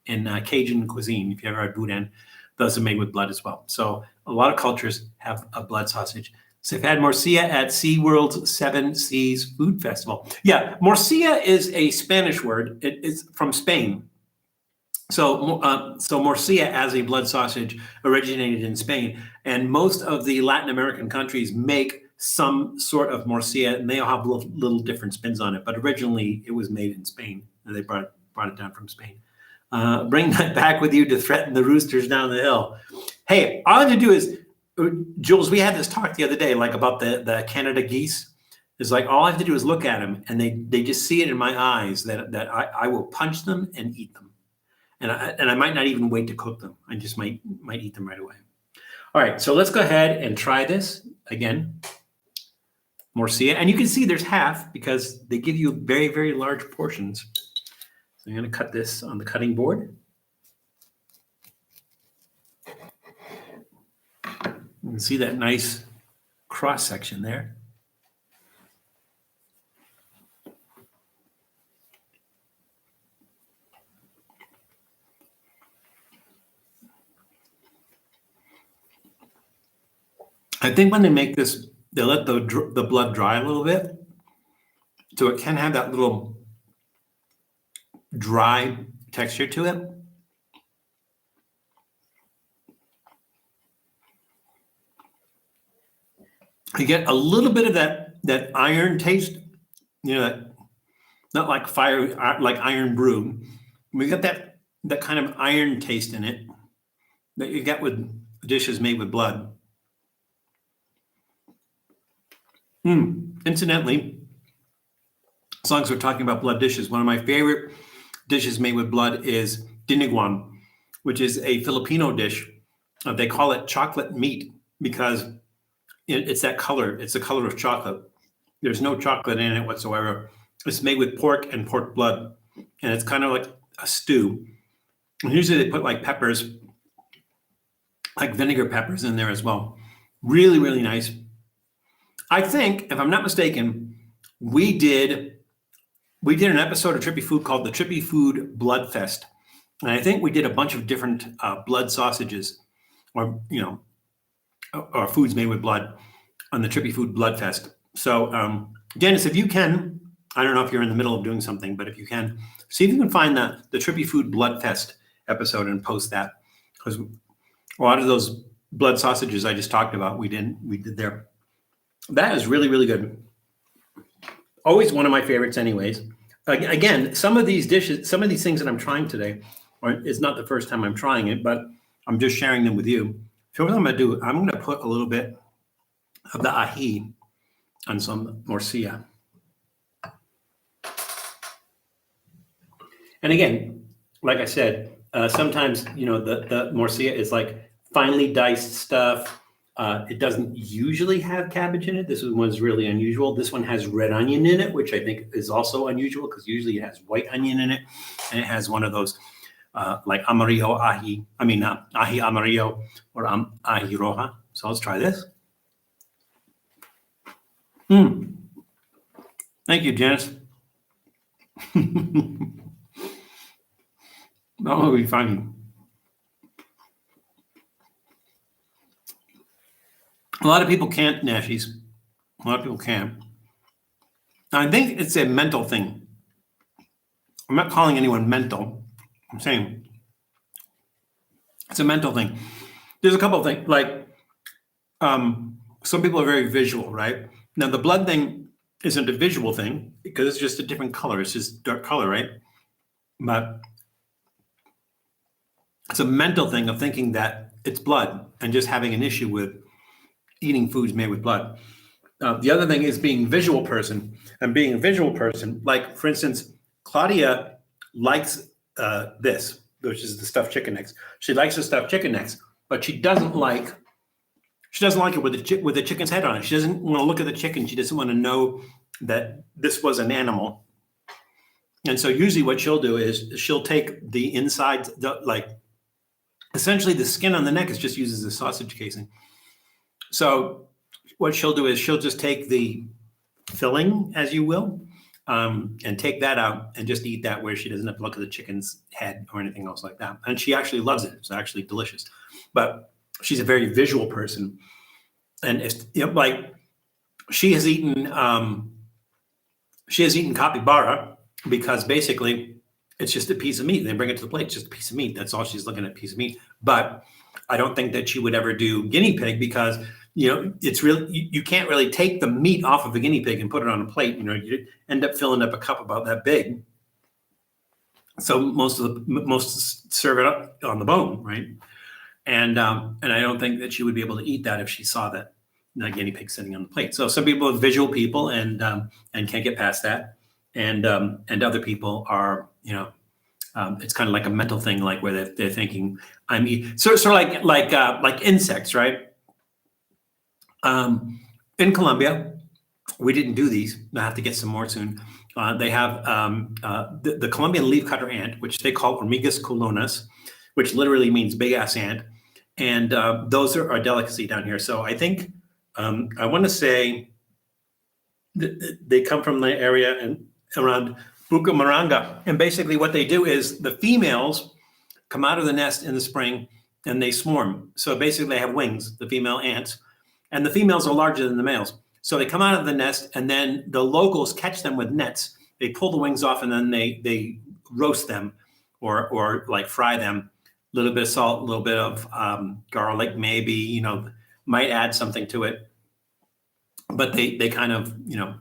A: in Cajun cuisine, if you ever had boudin, those are made with blood as well. So a lot of cultures have a blood sausage. So if you had morcilla at SeaWorld's Seven Seas Food Festival. Yeah, morcilla is a Spanish word. It is from Spain. So morcilla as a blood sausage originated in Spain, and most of the Latin American countries make some sort of morcilla, and they all have little different spins on it. But originally, it was made in Spain, and they brought it down from Spain. Bring that back with you to threaten the roosters down the hill. Hey, all I have to do is, Jules, we had this talk the other day, like about the Canada geese. It's like all I have to do is look at them, and they just see it in my eyes that I will punch them and eat them. And I might not even wait to cook them. I just might eat them right away. All right, so let's go ahead and try this again. Morcilla, and you can see there's half because they give you very, very large portions. So I'm going to cut this on the cutting board. You can see that nice cross section there. I think when they make this, they let the blood dry a little bit, so it can have that little dry texture to it. You get a little bit of that iron taste, you know, that, not like fire, like iron brew. We got that kind of iron taste in it that you get with dishes made with blood. Incidentally, as long as we're talking about blood dishes, one of my favorite dishes made with blood is dinuguan, which is a Filipino dish. They call it chocolate meat because it's that color. It's the color of chocolate. There's no chocolate in it whatsoever. It's made with pork and pork blood, and it's kind of like a stew. And usually they put like peppers, like vinegar peppers in there as well. Really, really nice. I think, if I'm not mistaken, we did an episode of Trippy Food called the Trippy Food Blood Fest. And I think we did a bunch of different blood sausages or foods made with blood on the Trippy Food Blood Fest. So Dennis, if you can, I don't know if you're in the middle of doing something, but if you can, see if you can find the Trippy Food Blood Fest episode and post that. Because a lot of those blood sausages I just talked about, we did there. That is really, really good. Always one of my favorites anyways. Again, some of these dishes, some of these things that I'm trying today, it's not the first time I'm trying it, but I'm just sharing them with you. So what I'm going to do, I'm going to put a little bit of the ají on some morcilla. And again, like I said, sometimes, the morcilla is like finely diced stuff. It doesn't usually have cabbage in it. This one's really unusual. This one has red onion in it, which I think is also unusual because usually it has white onion in it. And it has one of those like amarillo ají, ají amarillo or ají roja. So let's try this. Thank you, Janice. That will be fun. A lot of people can't nashies. A lot of people can't. I think it's a mental thing. I'm not calling anyone mental. I'm saying it's a mental thing. There's a couple of things, like some people are very visual, right? Now the blood thing isn't a visual thing because it's just a different color. It's just dark color, right? But it's a mental thing of thinking that it's blood and just having an issue with eating foods made with blood. The other thing is being a visual person, and being a visual person, like for instance, Claudia likes this, which is the stuffed chicken necks. She likes the stuffed chicken necks, but she doesn't like it with the chicken's head on it. She doesn't want to look at the chicken. She doesn't want to know that this was an animal. And so usually what she'll do is she'll take the inside, essentially the skin on the neck is just used as a sausage casing. So what she'll do is she'll just take the filling, as you will, and take that out and just eat that where she doesn't have to look at the chicken's head or anything else like that. And she actually loves it. It's actually delicious. But she's a very visual person. And it's, like she has eaten capybara because basically it's just a piece of meat. They bring it to the plate, it's just a piece of meat. That's all she's looking at, a piece of meat. But I don't think that she would ever do guinea pig because it's really, you can't really take the meat off of a guinea pig and put it on a plate. You end up filling up a cup about that big. So most serve it up on the bone, right? And I don't think that she would be able to eat that if she saw that guinea pig sitting on the plate. So some people are visual people and can't get past that, and other people are It's kind of like a mental thing, like where they're thinking I'm sort of like insects, right? In Colombia, we didn't do these. I have to get some more soon. They have the Colombian leafcutter ant, which they call hormigas culonas, which literally means big ass ant, and those are a delicacy down here. So I think I want to say they come from the area and around Bucaramanga, and basically what they do is the females come out of the nest in the spring and they swarm. So basically they have wings, the female ants, and the females are larger than the males. So they come out of the nest and then the locals catch them with nets. They pull the wings off and then they roast them or like fry them. A little bit of salt, a little bit of garlic, maybe, might add something to it. But they kind of,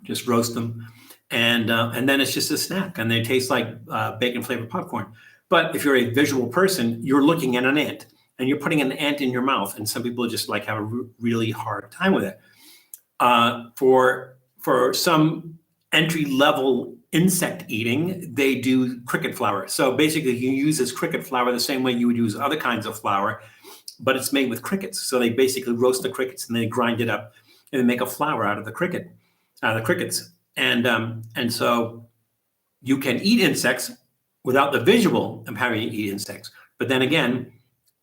A: just roast them. And then it's just a snack and they taste like bacon flavored popcorn. But if you're a visual person, you're looking at an ant and you're putting an ant in your mouth. And some people just like have a really hard time with it. For some entry level insect eating, they do cricket flour. So basically you use this cricket flour the same way you would use other kinds of flour, but it's made with crickets. So they basically roast the crickets and they grind it up and they make a flour out of the crickets. And so you can eat insects without the visual of having to eat insects. But then again,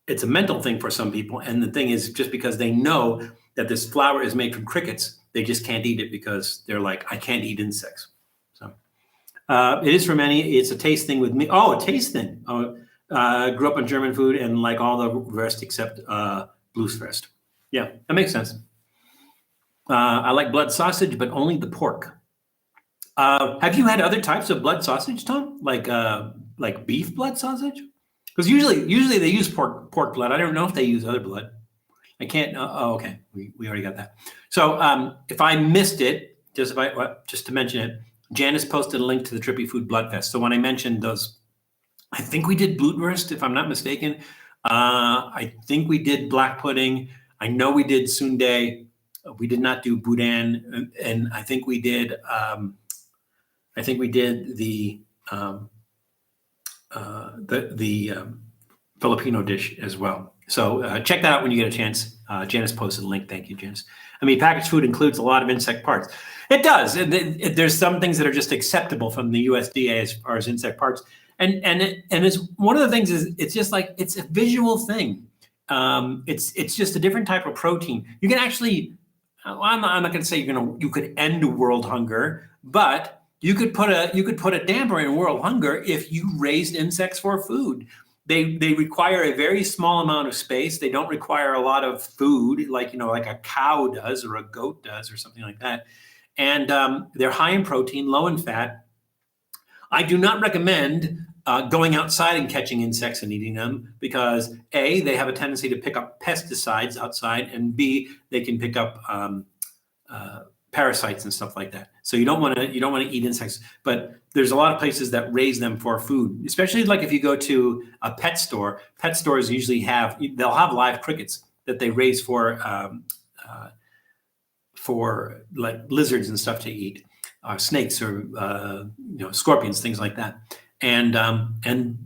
A: it's a mental thing for some people. And the thing is, just because they know that this flour is made from crickets, they just can't eat it because they're like, I can't eat insects. So it is for many. It's a taste thing with me. Oh, a taste thing. Grew up on German food and like all the rest except Bluesfest. Yeah, that makes sense. I like blood sausage, but only the pork. Have you had other types of blood sausage, Tom? Like beef blood sausage? Because usually they use pork blood. I don't know if they use other blood. I can't. Okay, we already got that. So if I missed it, just to mention it, Janice posted a link to the Trippy Food Blood Fest. So when I mentioned those, I think we did Blutwurst, if I'm not mistaken. I think we did black pudding. I know we did sundae. We did not do boudin, and I think we did. The Filipino dish as well. So check that out when you get a chance. Janice posted a link. Thank you, Janice. I mean, packaged food includes a lot of insect parts. It does. There's some things that are just acceptable from the USDA as far as insect parts, and it's one of the things is it's just like it's a visual thing. It's just a different type of protein. You can actually. I'm not going to say you could end world hunger, but you could put a damper in world hunger if you raised insects for food. They require a very small amount of space. They don't require a lot of food like a cow does or a goat does or something like that. And they're high in protein, low in fat. I do not recommend going outside and catching insects and eating them because A, they have a tendency to pick up pesticides outside, and B, they can pick up parasites and stuff like that. So you don't want to eat insects. But there's a lot of places that raise them for food, especially like if you go to a pet store. Pet stores usually they'll have live crickets that they raise for like lizards and stuff to eat, snakes or scorpions, things like that. And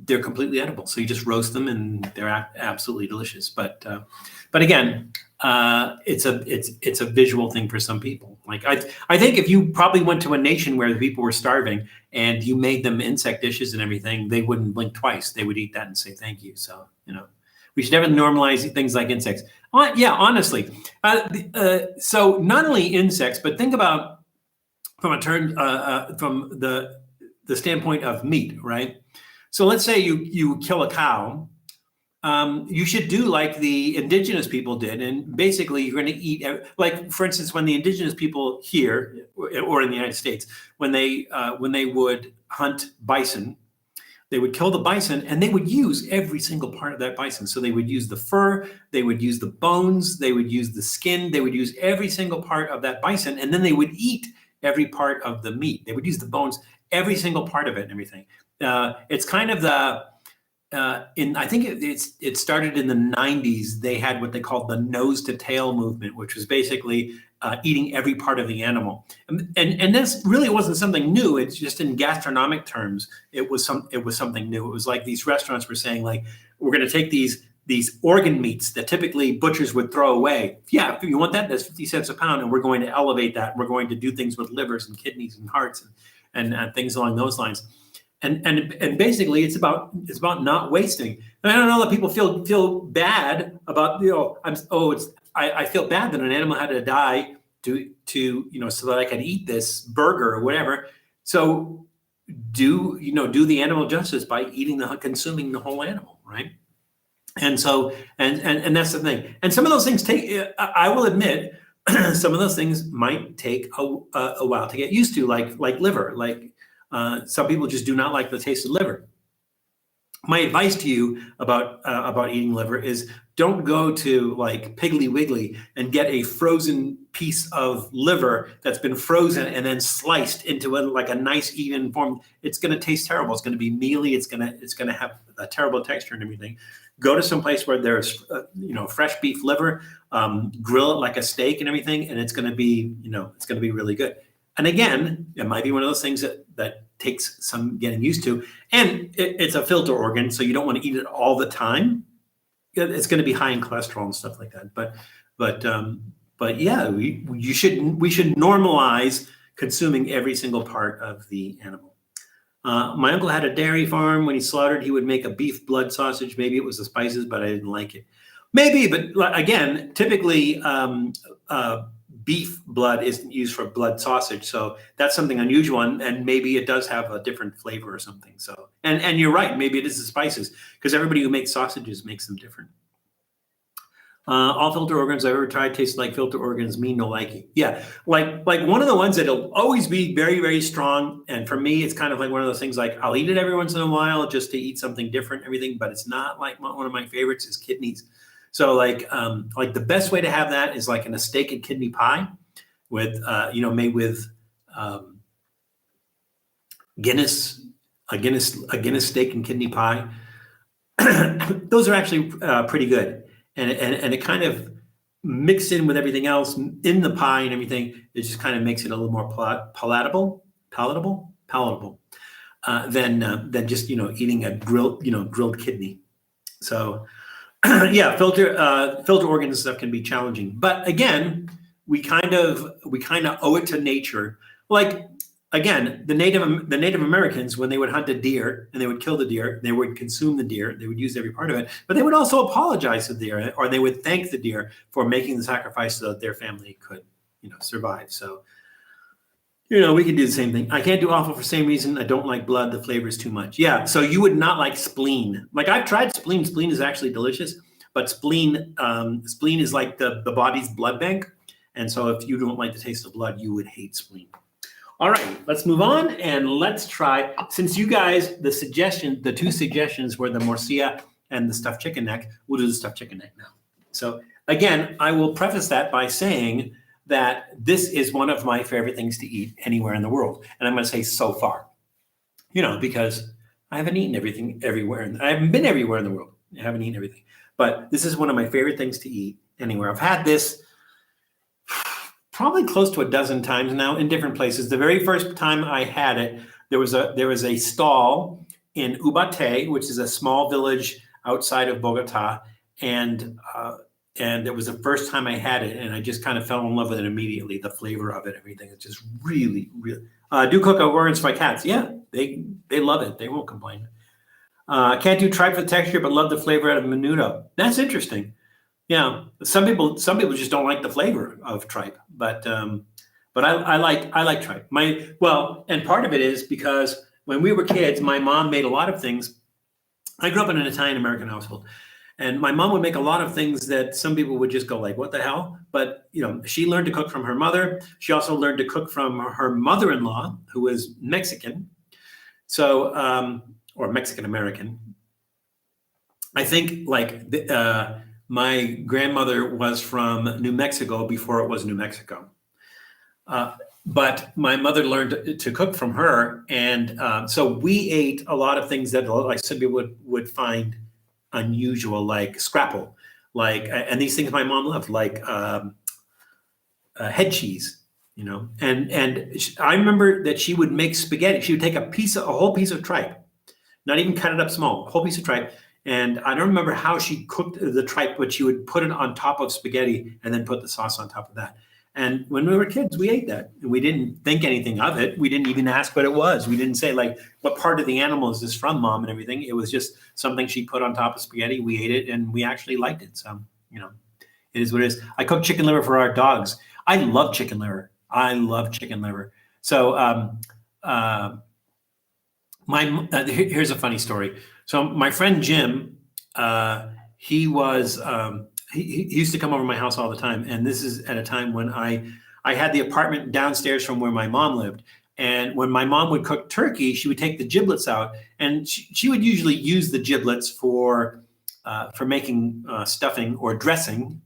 A: they're completely edible. So you just roast them, and they're absolutely delicious. But again, it's a visual thing for some people. Like I think if you probably went to a nation where the people were starving and you made them insect dishes and everything, they wouldn't blink twice. They would eat that and say thank you. So we should never normalize things like insects. Yeah, honestly. So not only insects, but think about from the standpoint of meat, right? So let's say you kill a cow. You should do like the indigenous people did, and basically you're going to eat. Like for instance, when the indigenous people here or in the United States, when they would hunt bison, they would kill the bison and they would use every single part of that bison. So they would use the fur, they would use the bones, they would use the skin, they would use every single part of that bison, and then they would eat every part of the meat. They would use the bones, every single part of it and everything. It's kind of I think it started in the 90s. They had what they called the nose to tail movement, which was basically eating every part of the animal. And this really wasn't something new. It's just in gastronomic terms, it was something new. It was like these restaurants were saying, like, we're going to take these organ meats that typically butchers would throw away. Yeah, if you want that, that's 50 cents a pound, and we're going to elevate that. We're going to do things with livers and kidneys and hearts and things along those lines. And basically, it's about not wasting. And I don't know that people feel bad about, I feel bad that an animal had to die to so that I could eat this burger or whatever. So do the animal justice by consuming the whole animal, right? And so and that's the thing. And some of those things I will admit, some of those things might take a while to get used to, like liver. Some people just do not like the taste of liver. My advice to you about eating liver is don't go to like Piggly Wiggly and get a frozen piece of liver that's been frozen and then sliced into a nice even form. It's going to taste terrible. It's going to be mealy. It's going to have a terrible texture and everything. Go to some place where there's fresh beef liver, grill it like a steak and everything, and it's going to be really good. And again, it might be one of those things that takes some getting used to. And it's a filter organ, so you don't want to eat it all the time. It's going to be high in cholesterol and stuff like that. But yeah, we should normalize consuming every single part of the animal. My uncle had a dairy farm. When he slaughtered, he would make a beef blood sausage. Maybe it was the spices, but I didn't like it. Maybe, but again, typically beef blood isn't used for blood sausage, so that's something unusual, and maybe it does have a different flavor or something. So, and you're right, maybe it is the spices, because everybody who makes sausages makes them different. All filter organs I've ever tried taste like filter organs. Me no like it. Yeah, like one of the ones that'll always be very, very strong, and for me, it's kind of like one of those things. Like I'll eat it every once in a while just to eat something different, everything, but it's not like one of my favorites is kidneys. So like the best way to have that is like in a steak and kidney pie with, made with Guinness steak and kidney pie. Those are actually pretty good. And it kind of mixed in with everything else in the pie and everything. It just kind of makes it a little more palatable than just, eating a grilled kidney. So, yeah, filter organs and stuff can be challenging, but again, we kind of owe it to nature. Like again, the Native Americans, when they would hunt a deer and they would kill the deer, they would consume the deer, they would use every part of it, but they would also apologize to the deer, or they would thank the deer for making the sacrifice so that their family could, survive. So, we can do the same thing. I can't do offal for the same reason. I don't like blood. The flavor is too much. Yeah. So you would not like spleen. Like I've tried spleen. Spleen is actually delicious, but spleen is like the body's blood bank. And so if you don't like the taste of blood, you would hate spleen. All right, let's move on and let's try, since you guys, the two suggestions were the morcilla and the stuffed chicken neck, we'll do the stuffed chicken neck now. So again, I will preface that by saying that this is one of my favorite things to eat anywhere in the world. And I'm going to say so far, because I haven't eaten everything everywhere. I haven't been everywhere in the world. I haven't eaten everything. But this is one of my favorite things to eat anywhere. I've had this probably close to a dozen times now in different places. The very first time I had it, there was a stall in Ubate, which is a small village outside of Bogota. And it was the first time I had it, and I just kind of fell in love with it immediately. The flavor of it, everything. It's just really, really. Do cook organs for my cats. Yeah, they love it. They won't complain. Can't do tripe for the texture, but love the flavor out of menudo. That's interesting. Yeah, some people just don't like the flavor of tripe, but I like tripe. And part of it is because when we were kids, my mom made a lot of things. I grew up in an Italian American household. And my mom would make a lot of things that some people would just go like, what the hell? But, she learned to cook from her mother. She also learned to cook from her mother-in-law, who was Mexican. So, or Mexican-American. I think my grandmother was from New Mexico before it was New Mexico. but my mother learned to cook from her, and so we ate a lot of things that, like some people would find unusual, like scrapple, like and these things my mom loved, like head cheese, you know. And I remember that she would make spaghetti. She would take a whole piece of tripe, not even cut it up small, a whole piece of tripe. And I don't remember how she cooked the tripe, but she would put it on top of spaghetti and then put the sauce on top of that. And when we were kids, we ate that. We didn't think anything of it. We didn't even ask what it was. We didn't say, like, what part of the animal is this from, Mom, and everything. It was just something she put on top of spaghetti. We ate it, and we actually liked it. So, you know, it is what it is. I cook chicken liver for our dogs. I love chicken liver. I love chicken liver. So here's a funny story. So my friend Jim, he was he used to come over to my house all the time, and this is at a time when I had the apartment downstairs from where my mom lived. And when my mom would cook turkey, she would take the giblets out, and she would usually use the giblets for making stuffing or dressing.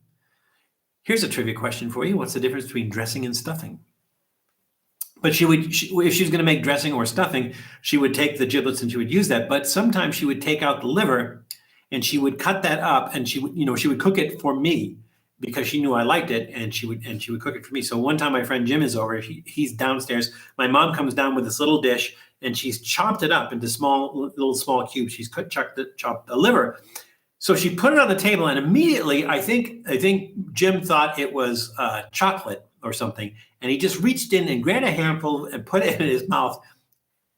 A: Here's a trivia question for you: what's the difference between dressing and stuffing? But if she was going to make dressing or stuffing, she would take the giblets and she would use that. But sometimes she would take out the liver and she would cut that up, and she would cook it for me because she knew I liked it, and she would cook it for me. So one time my friend Jim is over, he's downstairs. My mom comes down with this little dish, and she's chopped it up into small cubes. She's chopped the liver. So she put it on the table, and immediately I think Jim thought it was chocolate or something, and he just reached in and grabbed a handful and put it in his mouth.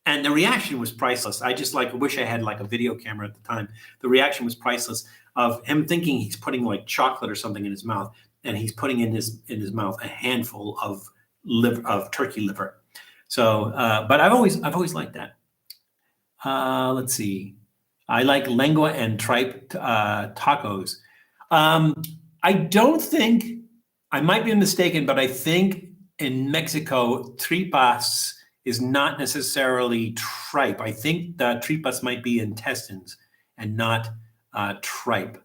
A: And the reaction was priceless. I just wish I had like a video camera at the time. The reaction was priceless of him thinking he's putting like chocolate or something in his mouth, and he's putting in his mouth a handful of turkey liver. So, but I've always liked that. Let's see. I like lengua and tripe tacos. I don't think, I might be mistaken, but I think in Mexico, tripas is not necessarily tripe. I think the tripas might be intestines and not tripe.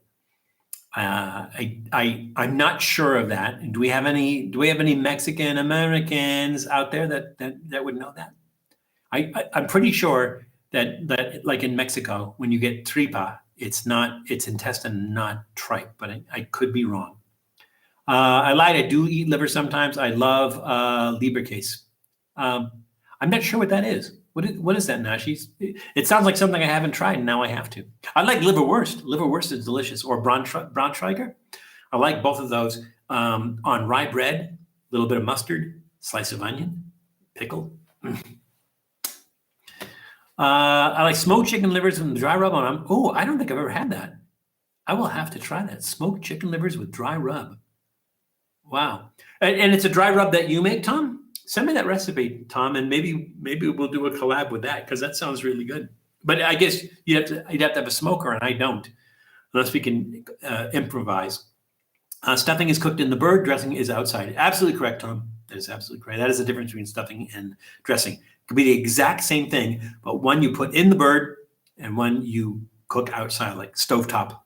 A: I'm not sure of that. Do we have any Mexican Americans out there that would know that? I'm pretty sure that like in Mexico, when you get tripa, it's intestine, not tripe, but I could be wrong. I lied. I do eat liver sometimes. I love leberkäse. I'm not sure what that is. What is that, Nash? It sounds like something I haven't tried, and now I have to. I like liverwurst. Liverwurst is delicious. Or Braunschweiger. I like both of those. On rye bread, a little bit of mustard, slice of onion, pickle. I like smoked chicken livers with dry rub on them. Oh, I don't think I've ever had that. I will have to try that. Smoked chicken livers with dry rub. Wow. And it's a dry rub that you make, Tom? Send me that recipe, Tom, and maybe we'll do a collab with that, because that sounds really good. But I guess you'd have to have a smoker, and I don't, unless we can improvise. Stuffing is cooked in the bird. Dressing is outside. Absolutely correct, Tom. That is absolutely correct. That is the difference between stuffing and dressing. It could be the exact same thing, but one you put in the bird and one you cook outside, like stovetop,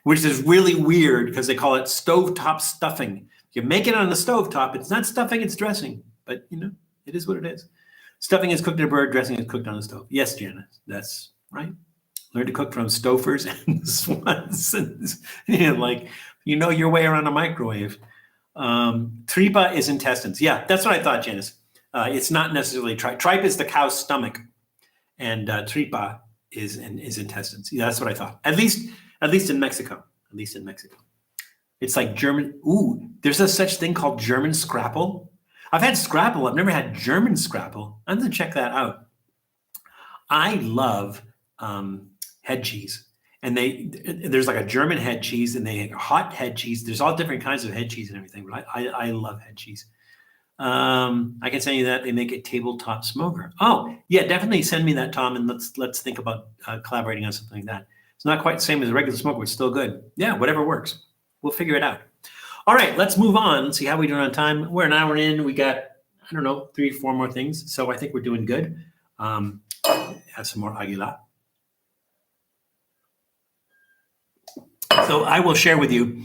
A: which is really weird because they call it stovetop stuffing. You make it on the stovetop. It's not stuffing, it's dressing. But, it is what it is. Stuffing is cooked in a bird. Dressing is cooked on the stove. Yes, Janice, that's right. Learn to cook from stofers and swans. Your way around a microwave. Tripa is intestines. Yeah, that's what I thought, Janice. It's not necessarily tripe. Tripe is the cow's stomach, and tripa is intestines. Yeah, that's what I thought. At least in Mexico. At least in Mexico. It's like German. Ooh, there's a such thing called German scrapple. I've had scrapple. I've never had German scrapple. I'm going to check that out. I love head cheese. And there's like a German head cheese, and they hot head cheese. There's all different kinds of head cheese and everything, but I love head cheese. I can send you that. They make a tabletop smoker. Oh, yeah, definitely send me that, Tom, and let's think about collaborating on something like that. It's not quite the same as a regular smoker, but it's still good. Yeah, whatever works. We'll figure it out. All right, let's move on. Let's see how we're doing on time. We're an hour in. We got, 3 or 4 more things. So I think we're doing good. Have some more aguila. So I will share with you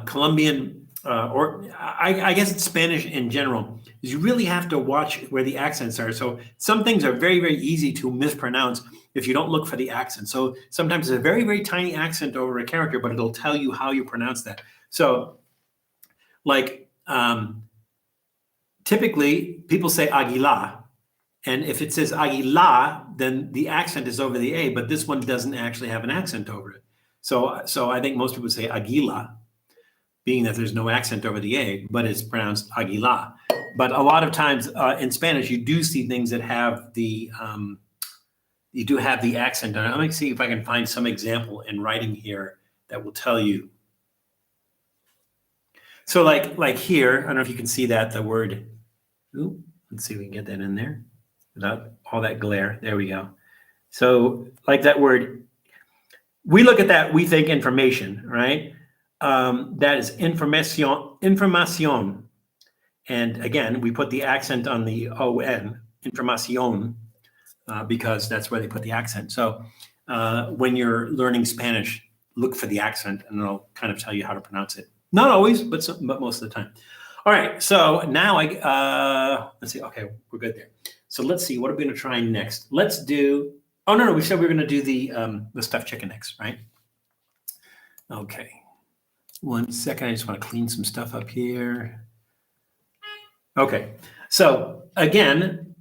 A: Colombian or I guess it's Spanish in general, is you really have to watch where the accents are. So some things are very, very easy to mispronounce if you don't look for the accent. So sometimes it's a very, very tiny accent over a character, but it'll tell you how you pronounce that. So like typically people say Aguilar. And if it says Aguilar, then the accent is over the A, but this one doesn't actually have an accent over it. So I think most people say Aguila, being that there's no accent over the A, but it's pronounced Aguilar. But a lot of times in Spanish, you do see things that have the you do have the accent on it. Let me see if I can find some example in writing here that will tell you. So like here, I don't know if you can see that the word. Ooh, let's see if we can get that in there without all that glare. There we go. So like that word, we look at that, we think information, right? That is información. And again, we put the accent on the O-N, información, because that's where they put the accent. So when you're learning Spanish, look for the accent and it'll kind of tell you how to pronounce it. Not always, but most of the time. All right, so now let's see, okay, we're good there. So let's see, what are we gonna try next? Let's do, oh no, we said we were gonna do the stuffed chicken next, right? Okay, 1 second, I just wanna clean some stuff up here. Okay, so again,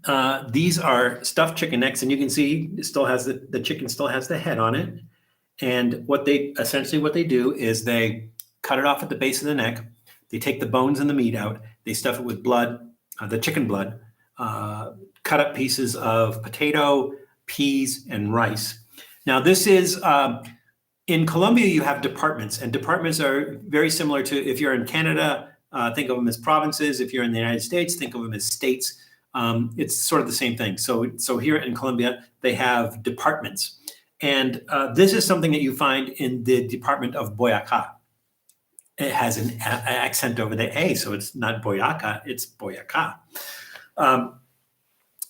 A: these are stuffed chicken necks, and you can see it still has the chicken still has the head on it. And what they do is they cut it off at the base of the neck. They take the bones and the meat out. They stuff it with blood, the chicken blood, cut up pieces of potato, peas, and rice. Now this is, in Colombia, you have departments, and departments are very similar to, if you're in Canada, think of them as provinces. If you're in the United States, think of them as states. It's sort of the same thing. So here in Colombia, they have departments. And this is something that you find in the department of Boyacá. It has an accent over the A, so it's not Boyacá, it's Boyacá.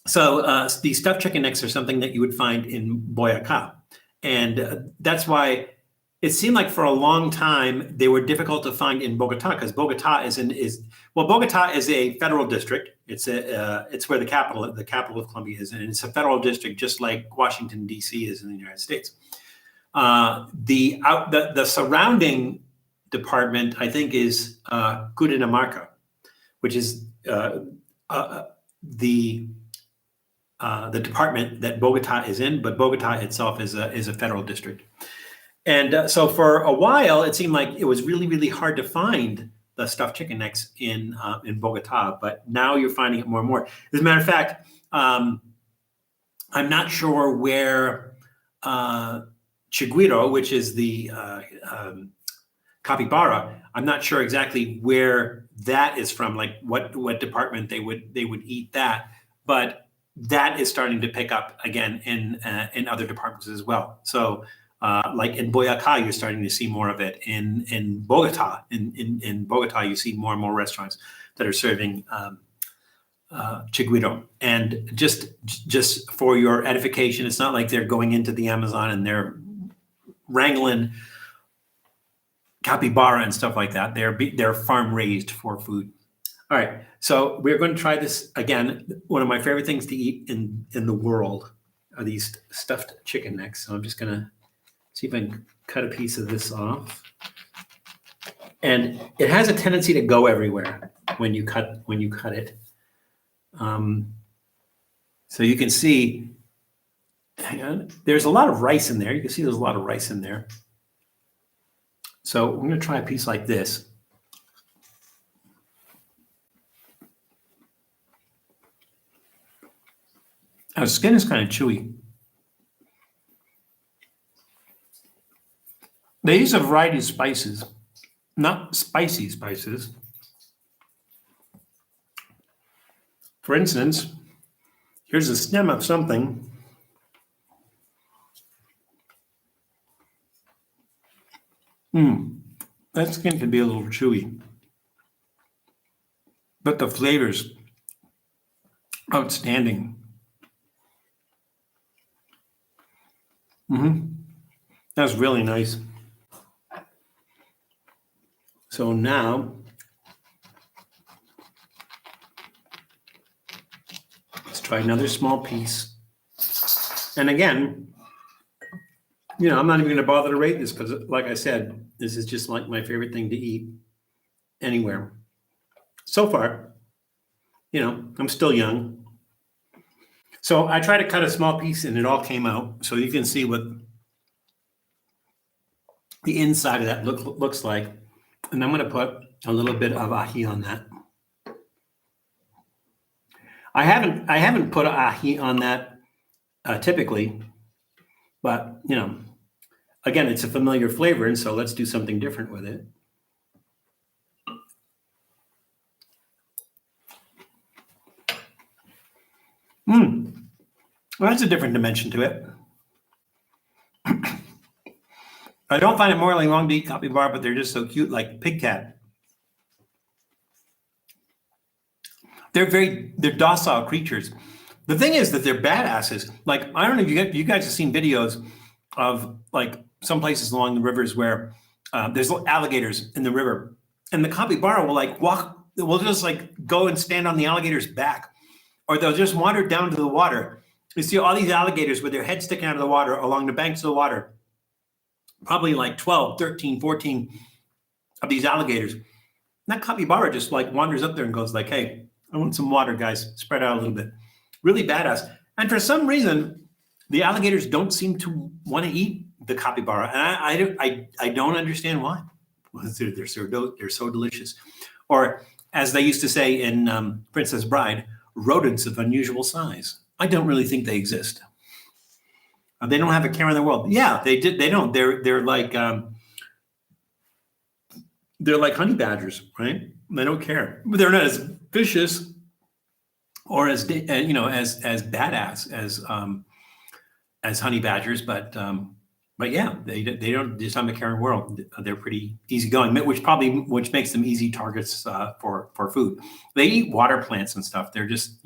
A: So these stuffed chicken necks are something that you would find in Boyacá. And that's why it seemed like for a long time they were difficult to find in Bogotá, because Bogotá Bogotá is a federal district. It's where the capital of Colombia is, and it's a federal district, just like Washington D.C. is in the United States. The surrounding department, I think, is Cundinamarca, which is the department that Bogotá is in, but Bogotá itself is a federal district. And so for a while, it seemed like it was really, really hard to find the stuffed chicken necks in Bogotá, but now you're finding it more and more. As a matter of fact, I'm not sure where Chigüiro, which is the capybara, I'm not sure exactly where that is from, like what department they would eat that, but that is starting to pick up again in other departments as well. So like in Boyacá, you're starting to see more of it. In Bogotá, in Bogotá, you see more and more restaurants that are serving chigüiro. And just for your edification, it's not like they're going into the Amazon and they're wrangling capybara and stuff like that. They're farm raised for food. All right, so we're going to try this again. One of my favorite things to eat in the world are these stuffed chicken necks. So I'm just going to see if I can cut a piece of this off. And it has a tendency to go everywhere when you cut it. So you can see, hang on, there's a lot of rice in there. You can see there's a lot of rice in there. So I'm going to try a piece like this. Our skin is kind of chewy. They use a variety of spices, not spicy spices. For instance, here's a stem of something. That skin can be a little chewy, but the flavor's outstanding. That's really nice. So now try another small piece. And again, I'm not even going to bother to rate this because, like I said, this is just like my favorite thing to eat anywhere. So far, I'm still young. So I tried to cut a small piece and it all came out. So you can see what the inside of that looks like. And I'm going to put a little bit of ají on that. I haven't put ají on that typically, but again, it's a familiar flavor, and so let's do something different with it. Well, that's a different dimension to it. I don't find it morally wrong to eat capybara, but they're just so cute, like pig cat. They're docile creatures. The thing is that they're badasses. Like, I don't know if you guys have seen videos of like some places along the rivers where there's alligators in the river, and the capybara will just like go and stand on the alligator's back, or they'll just wander down to the water. You see all these alligators with their heads sticking out of the water along the banks of the water, probably like 12, 13, 14 of these alligators. And that capybara just like wanders up there and goes like, hey, I want some water, guys. Spread out a little bit. Really badass. And for some reason, the alligators don't seem to want to eat the capybara. And I don't understand why. They're so delicious. Or as they used to say in Princess Bride, rodents of unusual size. I don't really think they exist. They don't have a care in the world. Yeah, they don't. They're like honey badgers, right? They don't care. But they're not as vicious or as badass as honey badgers. But yeah, they don't just have a care in the world. They're pretty easygoing, which makes them easy targets for food. They eat water plants and stuff. They're just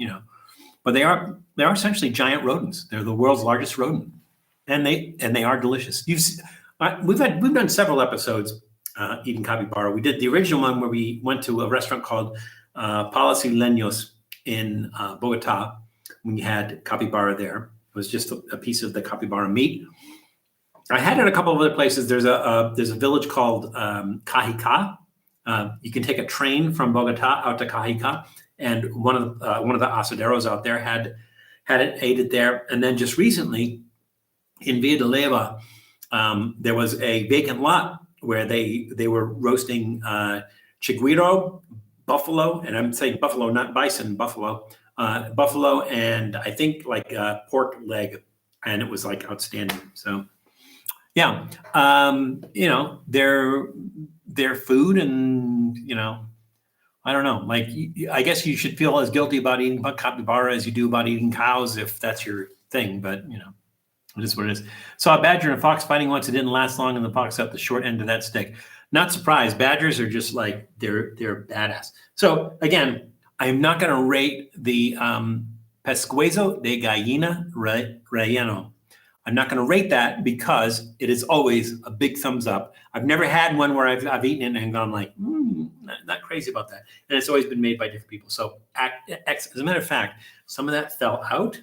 A: but they are essentially giant rodents. They're the world's largest rodent, and they are delicious. We've done several episodes eating capybara. We did the original one where we went to a restaurant called Palacileños in Bogota. We had capybara there. It was just a piece of the capybara meat. I had it in a couple of other places. There's a village called Cajica. You can take a train from Bogota out to Cajica, and one of the asaderos out there had ate it there. And then just recently in Villa de Leyva, there was a vacant lot where they were roasting chigüiro, buffalo, and I'm saying buffalo, not bison, buffalo, and I think like pork leg, and it was like outstanding. So yeah, their food, and I don't know. Like, I guess you should feel as guilty about eating capybara as you do about eating cows, if that's your thing. But it is what it is. Saw a badger and a fox fighting once. It didn't last long, and the fox got the short end of that stick. Not surprised. Badgers are just like they're badass. So again, I'm not going to rate the pescuezo de gallina relleno. I'm not going to rate that because it is always a big thumbs up. I've never had one where I've eaten it and gone like, not crazy about that. And it's always been made by different people. So as a matter of fact, some of that fell out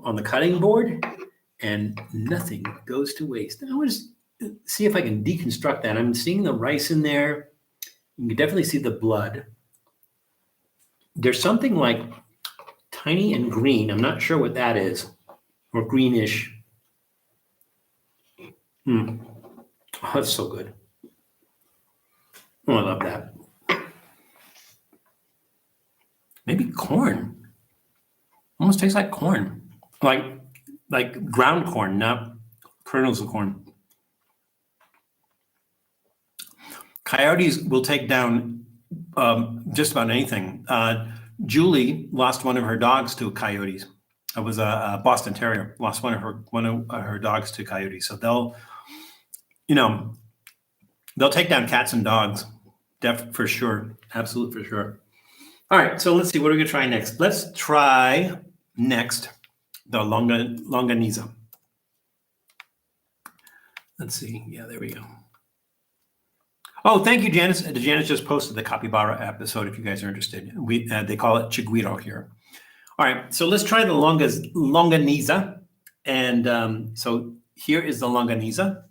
A: on the cutting board and nothing goes to waste. I want to see if I can deconstruct that. I'm seeing the rice in there. You can definitely see the blood. There's something like tiny and green. I'm not sure what that is, or greenish. Oh, that's so good. Oh, I love that. Maybe corn. Almost tastes like corn, like ground corn, not kernels of corn. Coyotes will take down just about anything. Julie lost one of her dogs to coyotes. It was a Boston Terrier. Lost one of her dogs to coyotes. So they'll take down cats and dogs, for sure, absolute for sure. All right, so let's see, what are we gonna try next? Let's try next the longaniza. Let's see, yeah, there we go. Oh, thank you, Janice. Janice just posted the capybara episode if you guys are interested. They call it chigüiro here. All right, so let's try the longaniza. And so here is the longaniza.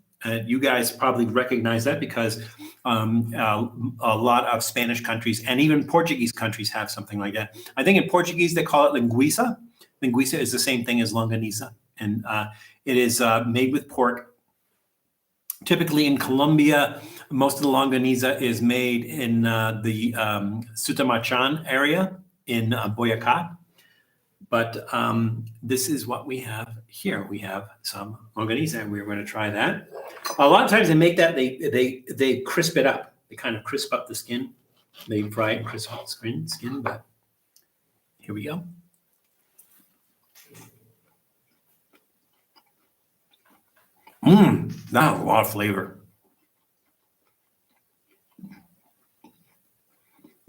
A: You guys probably recognize that because a lot of Spanish countries and even Portuguese countries have something like that. I think in Portuguese they call it linguiça. Linguiça is the same thing as longaniza, and it is made with pork. Typically in Colombia, most of the longaniza is made in the Sutamachan area in Boyacá. But this is what we have here. We have some longaniza, and we're going to try that. A lot of times they make that, they crisp it up. They kind of crisp up the skin. They fry it and crisp up the skin, but here we go. That has a lot of flavor.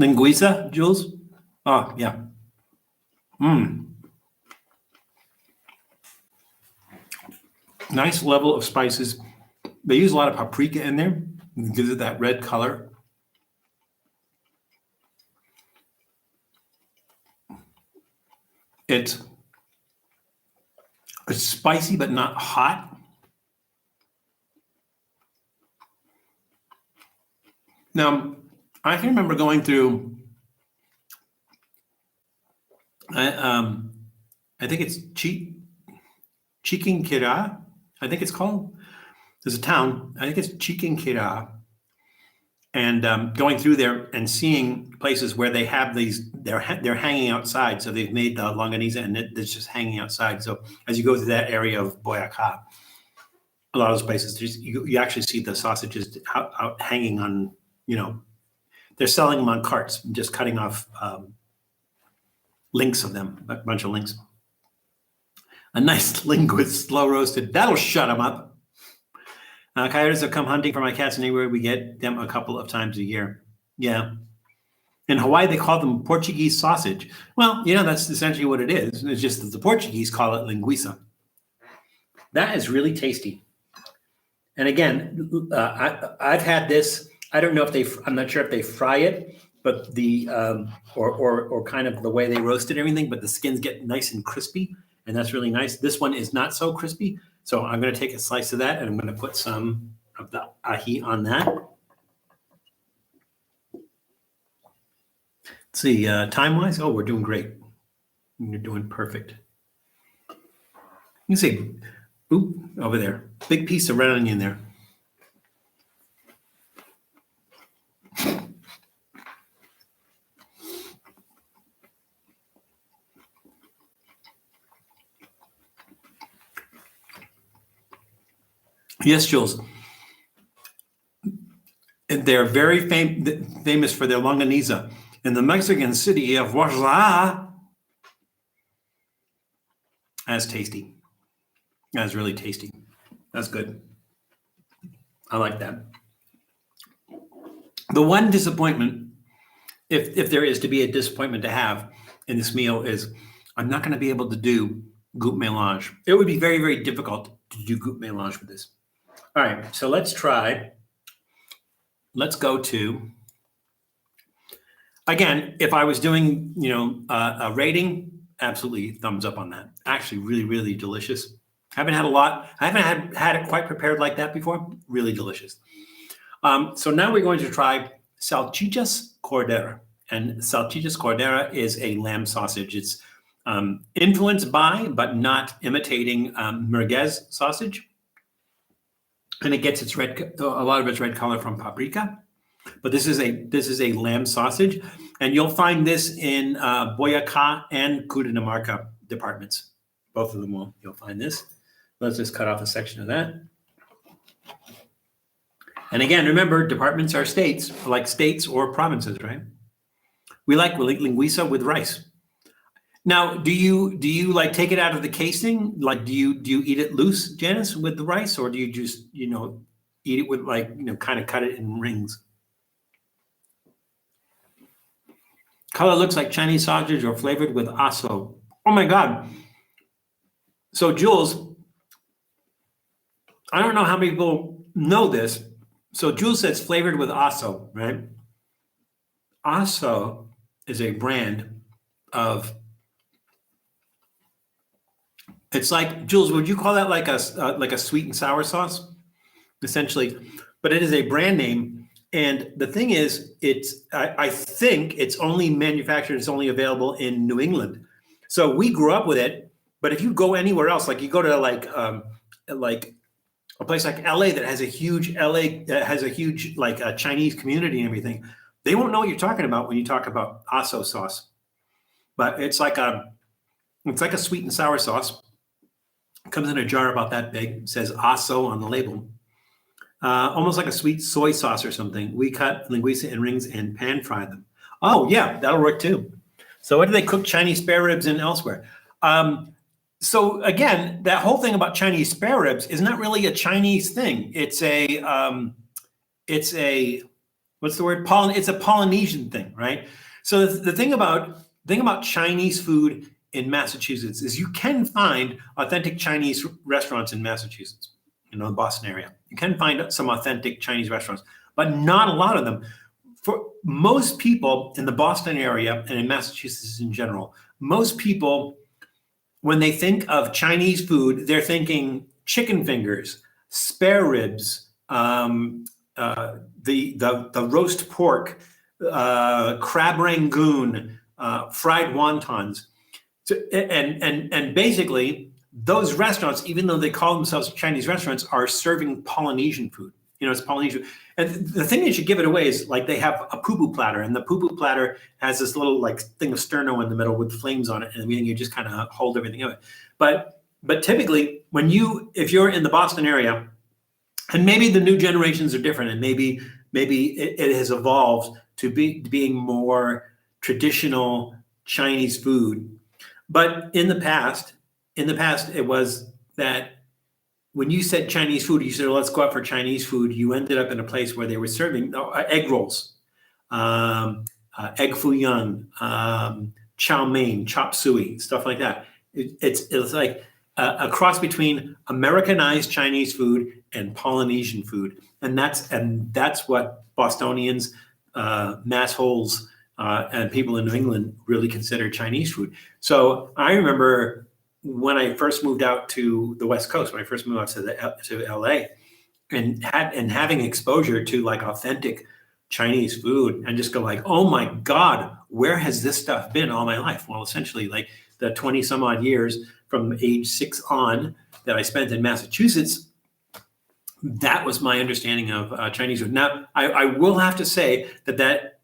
A: Linguiça, Jules? Oh, yeah. Nice level of spices. They use a lot of paprika in there. It gives it that red color. It's spicy, but not hot. Now, I can remember going through, I think it's Chiquinquirá, I think it's called. There's a town, I think it's Chiquinquirá, and going through there and seeing places where they have these, they're hanging outside. So they've made the longaniza and it's just hanging outside. So as you go through that area of Boyacá, a lot of those places, you actually see the sausages out hanging on, they're selling them on carts, just cutting off links of them, a bunch of links. A nice linguist, slow roasted, that'll shut them up. Coyotes have come hunting for my cats anywhere. We get them a couple of times a year. Yeah. In Hawaii, they call them Portuguese sausage. Well, that's essentially what it is. It's just that the Portuguese call it linguiça. That is really tasty. And again, I've had this. I don't know if I'm not sure if they fry it, but the or kind of the way they roast it, everything. But the skins get nice and crispy, and that's really nice. This one is not so crispy, so I'm going to take a slice of that, and I'm going to put some of the ají on that. Let's see, time-wise, oh, we're doing great. You're doing perfect. You can see, oop, over there, big piece of red onion there. Yes, Jules. They're very famous for their longaniza. In the Mexican city of Oaxaca, that's tasty. That's really tasty. That's good. I like that. The one disappointment, if there is to be a disappointment to have in this meal, is I'm not going to be able to do goût mélange. It would be very, very difficult to do goût mélange with this. All right, so let's try. Let's go to, again, if I was doing, a rating, absolutely thumbs up on that. Actually, really, really delicious. Haven't had a lot. I haven't had it quite prepared like that before. Really delicious. So now we're going to try salchichas cordera. And salchichas cordera is a lamb sausage. It's influenced by, but not imitating, merguez sausage. And it gets a lot of its red color from paprika. But this is a lamb sausage, and you'll find this in Boyacá and Cundinamarca departments. Both of them you'll find this. Let's just cut off a section of that. And again, remember, departments are states, like states or provinces, right? We like linguiça with rice. Now, do you like take it out of the casing? Like, do you eat it loose, Janice, with the rice, or do you just eat it with kind of cut it in rings? Color looks like Chinese sausage or flavored with aso. Oh my God! So Jules, I don't know how many people know this. So Jules says flavored with aso, right? Aso is a brand of It's like, Jules, would you call that like a sweet and sour sauce? Essentially, but it is a brand name. And the thing is, I think it's only manufactured, it's only available in New England. So we grew up with it, but if you go anywhere else, like you go to like a place like LA that has a huge like Chinese community and everything, they won't know what you're talking about when you talk about aso sauce. But it's like a sweet and sour sauce. It comes in a jar about that big. It says aso on the label. Almost like a sweet soy sauce or something. We cut linguiça in rings and pan fry them. Oh yeah, that'll work too. So what do they cook Chinese spare ribs in elsewhere? So again, that whole thing about Chinese spare ribs is not really a Chinese thing. It's a what's the word? It's a Polynesian thing, right? So the thing about Chinese food in Massachusetts is you can find authentic Chinese restaurants in Massachusetts, the Boston area. You can find some authentic Chinese restaurants, but not a lot of them. For most people in the Boston area and in Massachusetts in general, most people, when they think of Chinese food, they're thinking chicken fingers, spare ribs, the roast pork, crab rangoon, fried wontons. So, and basically, those restaurants, even though they call themselves Chinese restaurants, are serving Polynesian food. It's Polynesian. And the thing that should give it away is like they have a poo-poo platter, and the poo-poo platter has this little like thing of sterno in the middle with flames on it, and you just kind of hold everything of it. But typically, if you're in the Boston area, and maybe the new generations are different, and maybe it has evolved to being more traditional Chinese food. But in the past, it was that when you said Chinese food, you said, let's go out for Chinese food. You ended up in a place where they were serving egg rolls, egg foo young, chow mein, chop suey, stuff like that. It's like a cross between Americanized Chinese food and Polynesian food. And that's what Bostonians, massholes, and people in New England really consider Chinese food. So I remember when I first moved out to the West Coast, when I first moved out to LA, and having exposure to like authentic Chinese food, and just go like, oh my God, where has this stuff been all my life? Well, essentially, like the 20 some odd years from age 6 on that I spent in Massachusetts, that was my understanding of Chinese food. Now, I will have to say that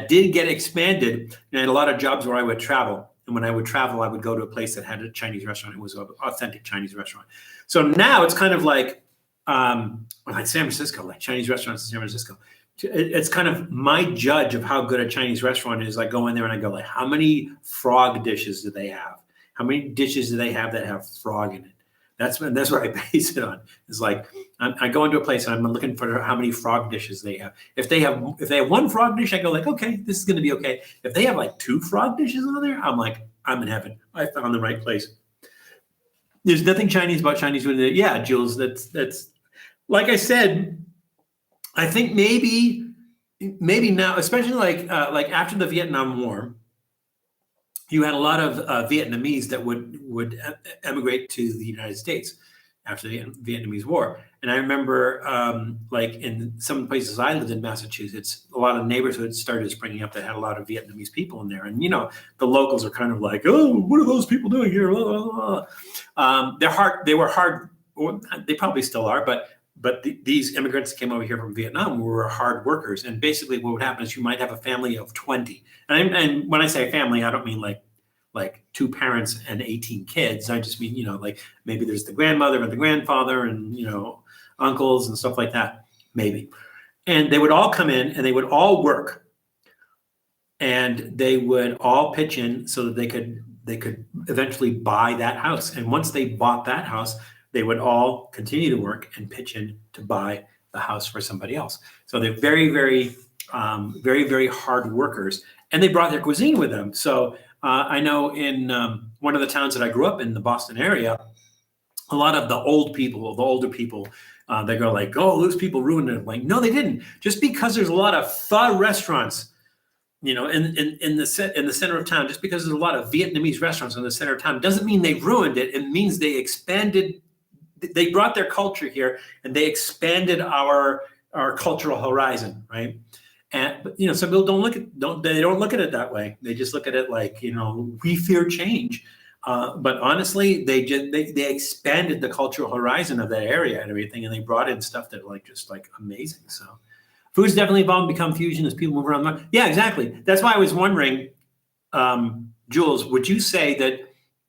A: did get expanded. And I had a lot of jobs where I would travel. And when I would travel, I would go to a place that had a Chinese restaurant. It was an authentic Chinese restaurant. So now it's kind of like San Francisco, like Chinese restaurants in San Francisco. It's kind of my judge of how good a Chinese restaurant is. I go in there and I go like, how many frog dishes do they have? How many dishes do they have that have frog in it? That's what I base it on. It's like I go into a place and I'm looking for how many frog dishes they have. If they have one frog dish, I go like, okay, this is going to be okay. If they have like 2 frog dishes on there, I'm like, I'm in heaven. I found the right place. There's nothing Chinese about Chinese food. Yeah, Jules, that's like I said. I think maybe now, especially like after the Vietnam War, you had a lot of Vietnamese that would emigrate to the United States after the Vietnamese War. And I remember like in some places I lived in Massachusetts, a lot of neighborhoods started springing up that had a lot of Vietnamese people in there. And, the locals are kind of like, oh, what are those people doing here? Blah, blah, blah. They were hard, or they probably still are, but these immigrants that came over here from Vietnam were hard workers. And basically what would happen is you might have a family of 20. And when I say family, I don't mean like 2 parents and 18 kids. I just mean, like maybe there's the grandmother and the grandfather and, uncles and stuff like that, maybe. And they would all come in and they would all work. And they would all pitch in so that they could eventually buy that house. And once they bought that house, they would all continue to work and pitch in to buy the house for somebody else. So they're very, very, very, very hard workers, and they brought their cuisine with them. So I know in one of the towns that I grew up in, the Boston area, a lot of the older people, they go like, oh, those people ruined it. I'm like, no, they didn't. Just because there's a lot of pho restaurants you know, in the center of town, just because there's a lot of Vietnamese restaurants in the center of town, doesn't mean they ruined it. It means they expanded. They brought their culture here, and they expanded our cultural horizon, right? And you know, some people don't look at it that way. They just look at it like, you know, we fear change. But honestly, they expanded the cultural horizon of that area and everything, and they brought in stuff that just amazing. So food's definitely evolved and become fusion as people move around. Yeah, exactly. That's why I was wondering, Jules, would you say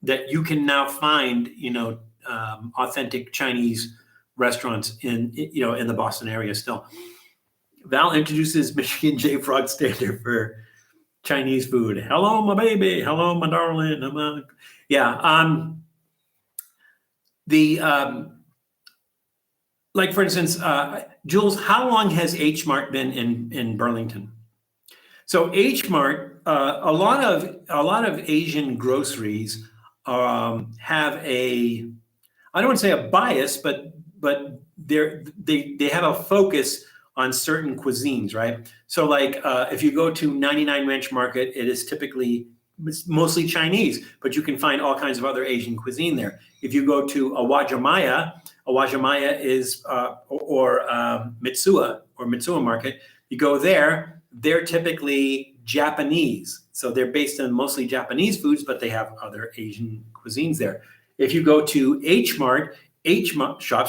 A: that you can now find, you know, authentic Chinese restaurants in the Boston area still? Val introduces Michigan J Frog standard for Chinese food. Hello, my baby. Hello, my darling. Yeah. Like for instance, Jules, how long has H Mart been in Burlington? So H Mart, a lot of Asian groceries have a, I don't want to say a bias, but they have a focus on certain cuisines, right? So like if you go to 99 Ranch Market, it is typically mostly Chinese, but you can find all kinds of other Asian cuisine there. If you go to Awajamaya is or Mitsuwa Market, you go there, they're typically Japanese. So they're based on mostly Japanese foods, but they have other Asian cuisines there. If you go to H Mart, shop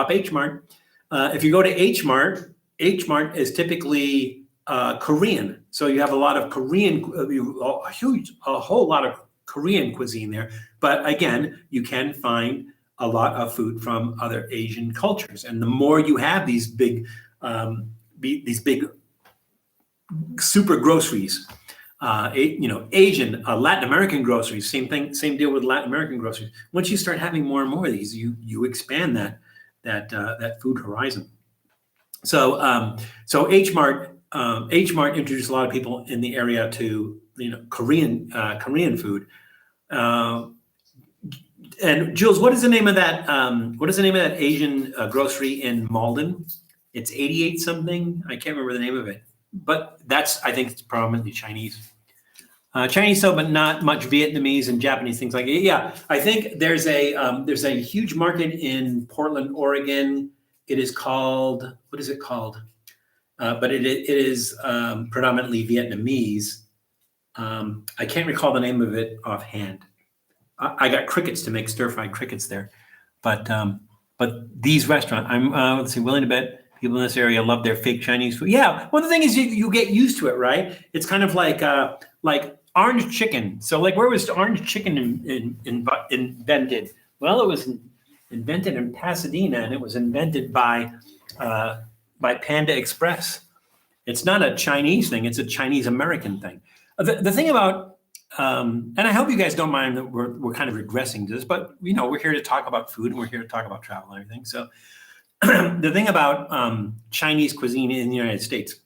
A: H Mart. If you go to H Mart is typically Korean. So you have a lot of Korean, a whole lot of Korean cuisine there. But again, you can find a lot of food from other Asian cultures. And the more you have these big super groceries, Asian, Latin American groceries, same thing, same deal with Latin American groceries. Once you start having more and more of these, you expand that food horizon. So H Mart introduced a lot of people in the area to Korean food. And Jules, what is the name of that? What is the name of that Asian grocery in Malden? It's 88 something. I can't remember the name of it, but I think it's predominantly Chinese. Chinese, so but not much Vietnamese and Japanese things like that. Yeah, I think there's a huge market in Portland, Oregon. It is called, what is it called? But it is predominantly Vietnamese. I can't recall the name of it offhand. I got crickets to make stir-fried crickets there, but these restaurants, I'm let's see, willing to bet people in this area love their fake Chinese food. Yeah, well the thing is you get used to it, right? It's kind of like orange chicken. So like, where was orange chicken invented? Well, it was invented in Pasadena, and it was invented by Panda Express. It's not a Chinese thing; it's a Chinese American thing. The thing about and I hope you guys don't mind that we're kind of regressing to this, but we're here to talk about food and we're here to talk about travel and everything. So the thing about Chinese cuisine in the United States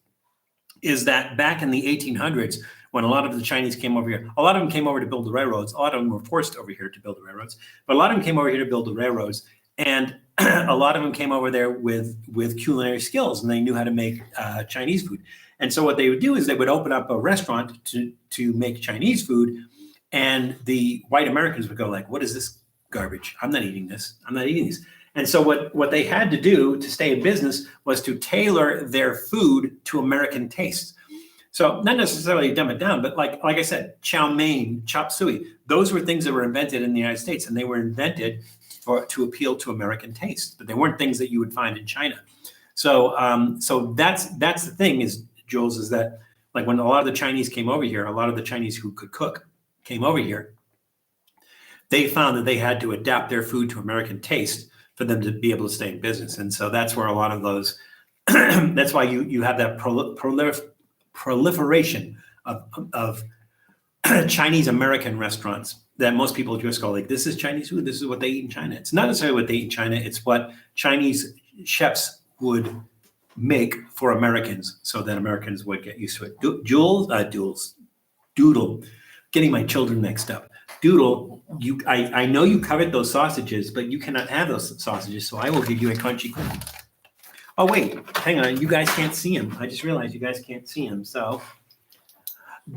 A: is that back in the 1800s, when a lot of the Chinese came over here, a lot of them came over to build the railroads. A lot of them were forced over here to build the railroads, but a lot of them came over here to build the railroads. And a lot of them came over there with culinary skills, and they knew how to make Chinese food. And so what they would do is they would open up a restaurant to make Chinese food, and the white Americans would go like, "What is this garbage? I'm not eating this. I'm not eating these." And so what they had to do to stay in business was to tailor their food to American tastes. So not necessarily dumb it down, but like I said, chow mein, chop suey, those were things that were invented in the United States, and they were invented to appeal to American taste, but they weren't things that you would find in China. So that's the thing is, Jules, is that like when a lot of the Chinese came over here, a lot of the Chinese who could cook came over here, they found that they had to adapt their food to American taste for them to be able to stay in business. And so that's where a lot of those, that's why you have that proliferation of Chinese American restaurants that most people just go like, this is Chinese food, this is what they eat in China. It's not necessarily what they eat in China, it's what Chinese chefs would make for Americans so that Americans would get used to it. Doodle, getting my children mixed up. Doodle, I know you covered those sausages, but you cannot have those sausages, so I will give you a crunchy cookie. Oh wait, hang on, you guys can't see him. I just realized you guys can't see him. So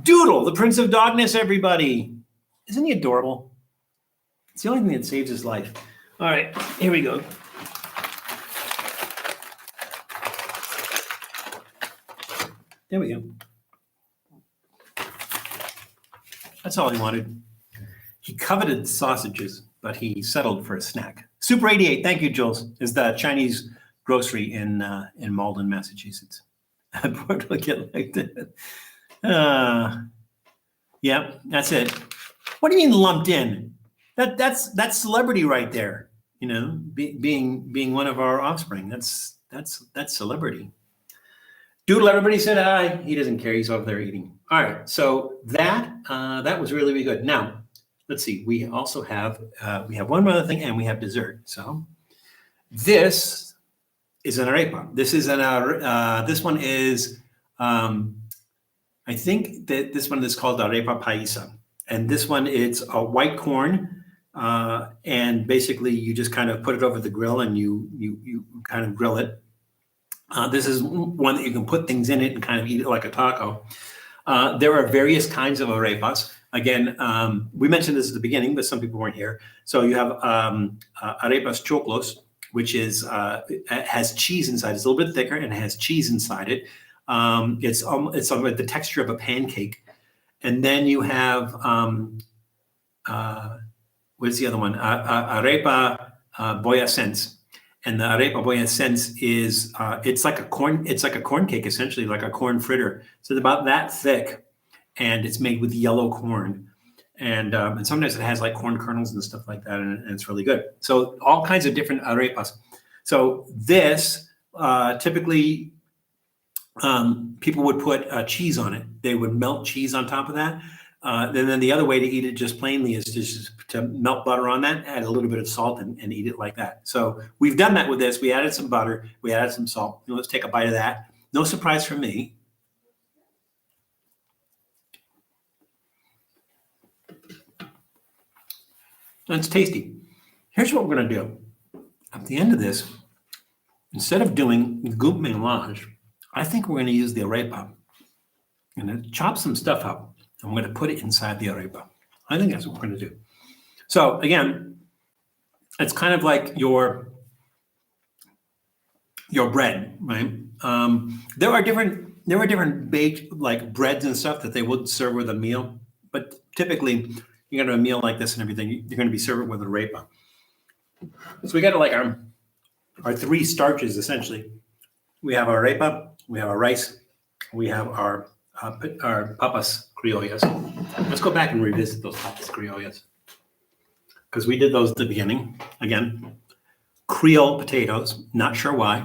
A: Doodle, the Prince of Dogness, everybody. Isn't he adorable? It's the only thing that saves his life. All right, here we go. There we go. That's all he wanted. He coveted sausages, but he settled for a snack. Super 88, thank you, Jules, is the Chinese grocery in Malden, Massachusetts. Get like that. Yeah, that's it. What do you mean lumped in? That's celebrity right there. You know, being one of our offspring. That's celebrity. Doodle, everybody said hi. He doesn't care. He's over there eating. All right, so that was really, really good. Now, let's see. We also have one other thing, and we have dessert. So this is an arepa. This one is I think that this one is called arepa paisa, and this one it's a white corn, and basically you just kind of put it over the grill and you kind of grill it. This is one that you can put things in it and kind of eat it like a taco. There are various kinds of arepas. Again, we mentioned this at the beginning, but some people weren't here. So you have arepas choclos, which is has cheese inside. It's a little bit thicker and it has cheese inside it. It's like the texture of a pancake. And then you have what's the other one? Arepa boyacense. And the arepa boyacense is it's like a corn cake, essentially, like a corn fritter. So it's about that thick, and it's made with yellow corn. And sometimes it has like corn kernels and stuff like that, and it's really good. So all kinds of different arepas. So this typically people would put cheese on it. They would melt cheese on top of that. And then the other way to eat it just plainly is just to melt butter on that, add a little bit of salt, and eat it like that. So we've done that with this. We added some butter. We added some salt. Let's take a bite of that. No surprise for me. It's tasty. Here's what we're going to do. At the end of this, instead of doing goût mélange, I think we're going to use the arepa. I'm going to chop some stuff up, and we're going to put it inside the arepa. I think that's what we're going to do. So again, it's kind of like your bread, right? There are different baked like breads and stuff that they would serve with a meal, but typically you got a meal like this and everything, you're going to be served with an arepa. So we got like our three starches essentially. We have our arepa, we have our rice, we have our papas criollas. Let's go back and revisit those papas criollas, because we did those at the beginning. Again, Creole potatoes, not sure why.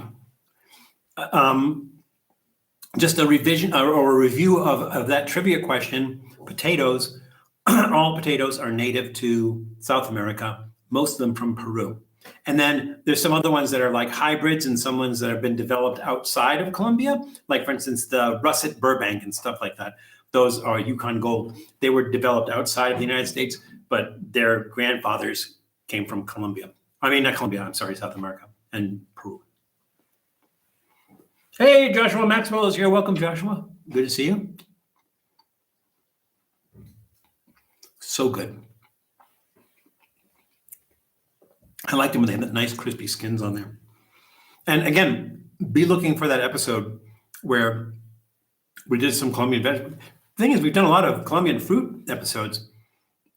A: Just a revision or a review of that trivia question. Potatoes, all potatoes are native to South America, most of them from Peru. And then there's some other ones that are like hybrids and some ones that have been developed outside of Colombia, like for instance, the russet Burbank and stuff like that. Those are Yukon Gold. They were developed outside of the United States, but their grandfathers came from Colombia. I mean, not Colombia, I'm sorry, South America and Peru. Hey, Joshua Maxwell is here. Welcome, Joshua. Good to see you. So good. I like them when they have that nice crispy skins on there. And again, be looking for that episode where we did some Colombian vegetables. The thing is, we've done a lot of Colombian fruit episodes.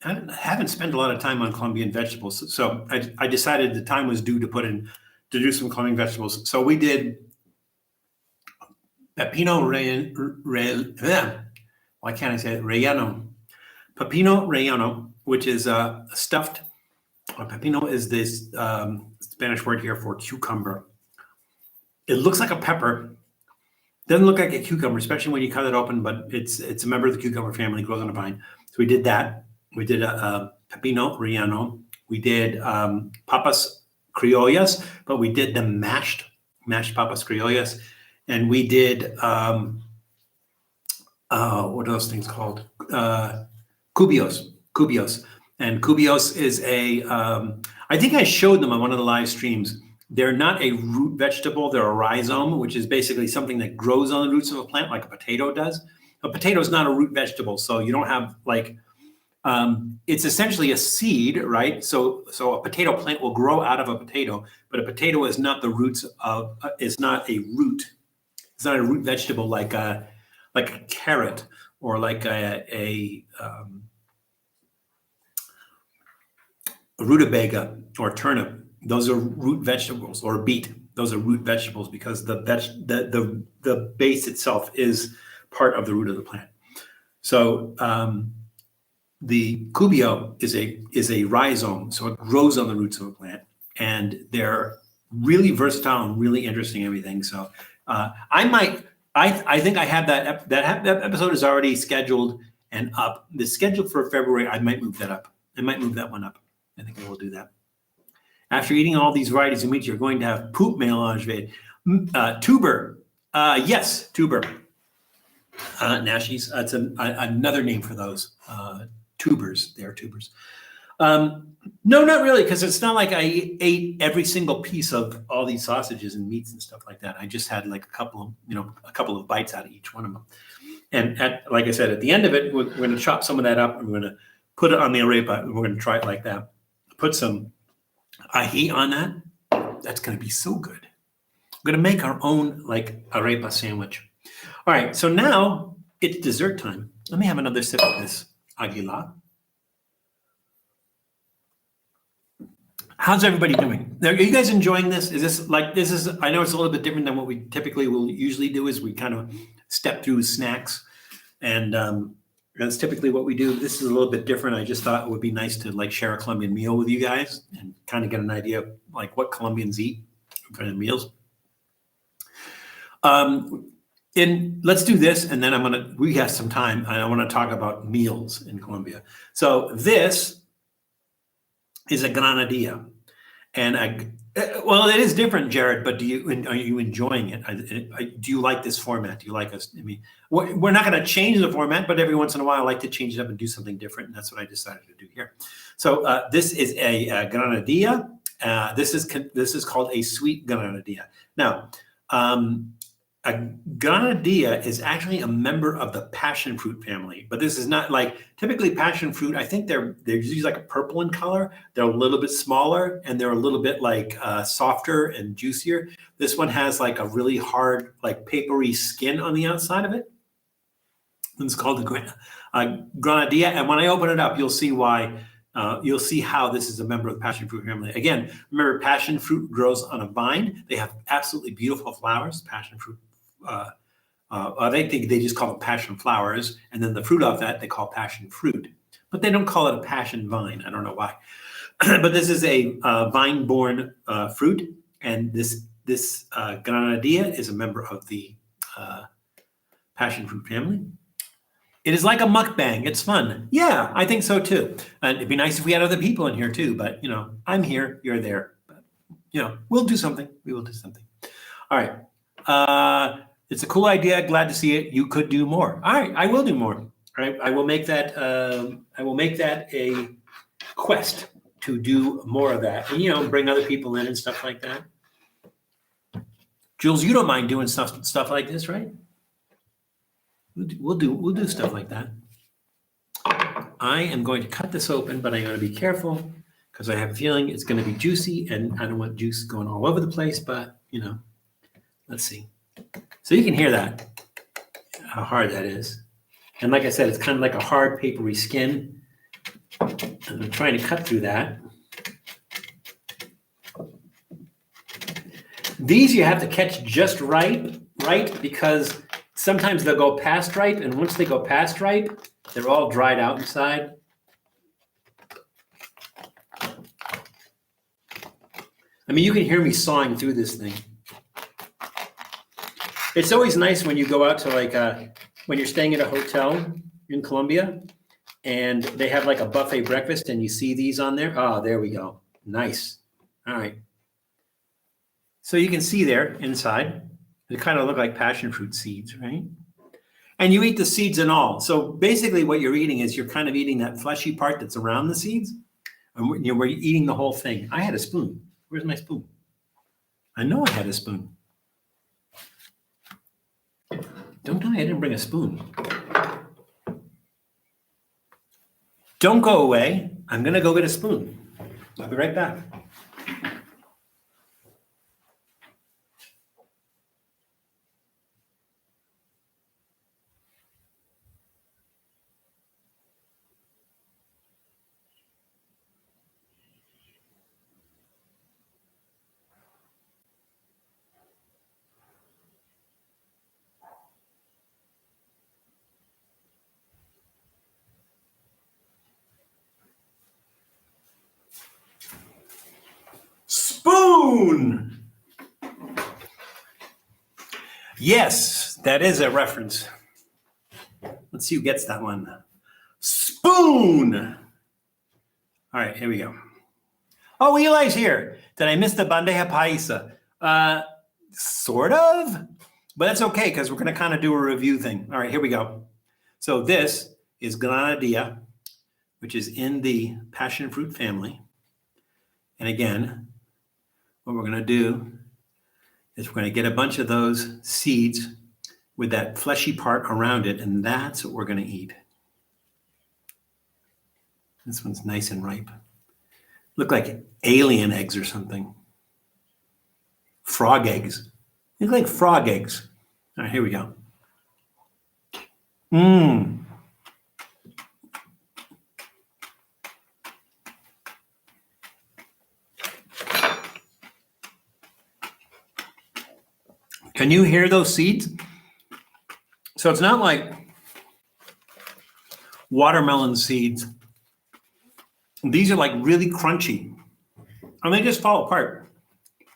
A: I haven't spent a lot of time on Colombian vegetables. So I decided the time was due to do some Colombian vegetables. So we did pepino why can't I say it? Relleno. Pepino relleno, which is stuffed. Pepino is this Spanish word here for cucumber. It looks like a pepper. Doesn't look like a cucumber, especially when you cut it open, but it's a member of the cucumber family, grows on a vine. So we did that. We did a pepino relleno. We did papas criollas, but we did the mashed papas criollas. And we did, what are those things called? Cubios. And cubios is I think I showed them on one of the live streams. They're not a root vegetable, they're a rhizome, which is basically something that grows on the roots of a plant like a potato does. a potato is not a root vegetable, so you don't have like, it's essentially a seed, right? So a potato plant will grow out of a potato, but a potato is not the roots of, is not a root. It's not a root vegetable like a carrot or like a rutabaga or turnip. Those are root vegetables, or beet. Those are root vegetables because the base itself is part of the root of the plant. So the cubio is a rhizome, so it grows on the roots of a plant, and they're really versatile and really interesting. Everything. So I think I have that episode is already scheduled and up. The schedule for February, I might move that up. I might move that one up. I think I will do that. After eating all these varieties of meat, you're going to have poop mélange. Tuber. Yes, tuber. Nashies. That's another name for those. Tubers. They're tubers. No, not really, because it's not like I ate every single piece of all these sausages and meats and stuff like that. I just had like a couple of bites out of each one of them. And like I said, at the end of it, we're going to chop some of that up and we're going to put it on the arepa and we're going to try it like that. Put some ají on that. That's going to be so good. We're going to make our own like arepa sandwich. All right, so now it's dessert time. Let me have another sip of this aguila. How's everybody doing? Are you guys enjoying this? Is this I know it's a little bit different than what we typically will usually do, is we kind of step through snacks, and that's typically what we do. This is a little bit different. I just thought it would be nice to like share a Colombian meal with you guys and kind of get an idea of like what Colombians eat for their meals. And let's do this, and then we have some time, and I want to talk about meals in Colombia. So this is a granadilla, and well, it is different, Jared. But are you enjoying it? Do you like this format? Do you like us? I mean, we're not going to change the format, but every once in a while, I like to change it up and do something different, and that's what I decided to do here. So this is a granadilla. This is called a sweet granadilla. Now, a granadilla is actually a member of the passion fruit family, but this is not like typically passion fruit. I think they're usually like a purple in color. They're a little bit smaller and they're a little bit like softer and juicier. This one has like a really hard, like papery skin on the outside of it. It's called the granadilla. And when I open it up, you'll see why. You'll see how this is a member of the passion fruit family. Again, remember, passion fruit grows on a vine. They have absolutely beautiful flowers. Passion fruit. They just call it passion flowers, and then the fruit off that they call passion fruit, but they don't call it a passion vine. I don't know why, but this is a vine-born fruit, and this granadilla is a member of the passion fruit family. It is like a mukbang. It's fun. Yeah, I think so too. And it'd be nice if we had other people in here too, but I'm here, you're there. But we'll do something. We will do something. All right. It's a cool idea. Glad to see it. You could do more. All right, I will do more. All right, I will make that. I will make that a quest to do more of that, and bring other people in and stuff like that. Jules, you don't mind doing stuff like this, right? We'll do stuff like that. I am going to cut this open, but I'm going to be careful because I have a feeling it's going to be juicy, and I don't want juice going all over the place. But let's see. So you can hear that, how hard that is. And like I said, it's kind of like a hard papery skin. And I'm trying to cut through that. These you have to catch just right, because sometimes they'll go past ripe, and once they go past ripe, they're all dried out inside. I mean, you can hear me sawing through this thing. It's always nice when you go out to when you're staying at a hotel in Colombia and they have like a buffet breakfast and you see these on there. Oh, there we go. Nice. All right. So you can see there inside, they kind of look like passion fruit seeds, right? And you eat the seeds and all. So basically what you're eating is you're kind of eating that fleshy part that's around the seeds. And we're eating the whole thing. I had a spoon. Where's my spoon? I know I had a spoon. Don't tell me I didn't bring a spoon. Don't go away. I'm going to go get a spoon. I'll be right back. Spoon! Yes, that is a reference. Let's see who gets that one. Spoon! All right, here we go. Oh, Eli's here. Did I miss the bandeja paisa? Sort of, but that's okay because we're going to kind of do a review thing. All right, here we go. So this is granadilla, which is in the passion fruit family. And again, what we're going to do is we're going to get a bunch of those seeds with that fleshy part around it, and that's what we're going to eat. This one's nice and ripe. Look like alien eggs or something. Frog eggs. They look like frog eggs. All right, here we go. Mmm. Can you hear those seeds? So it's not like watermelon seeds. These are like really crunchy and they just fall apart,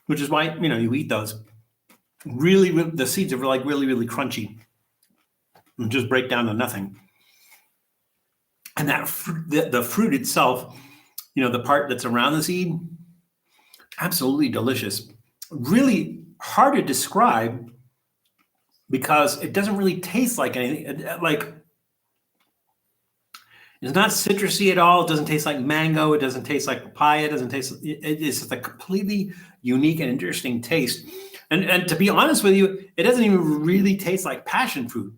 A: which is why, you eat those. Really, the seeds are like really, really crunchy and just break down to nothing. And that the fruit itself, the part that's around the seed, absolutely delicious. Really hard to describe because it doesn't really taste like anything. Like, it's not citrusy at all. It doesn't taste like mango. It doesn't taste like papaya. It doesn't taste. It's just a completely unique and interesting taste. And to be honest with you, it doesn't even really taste like passion fruit.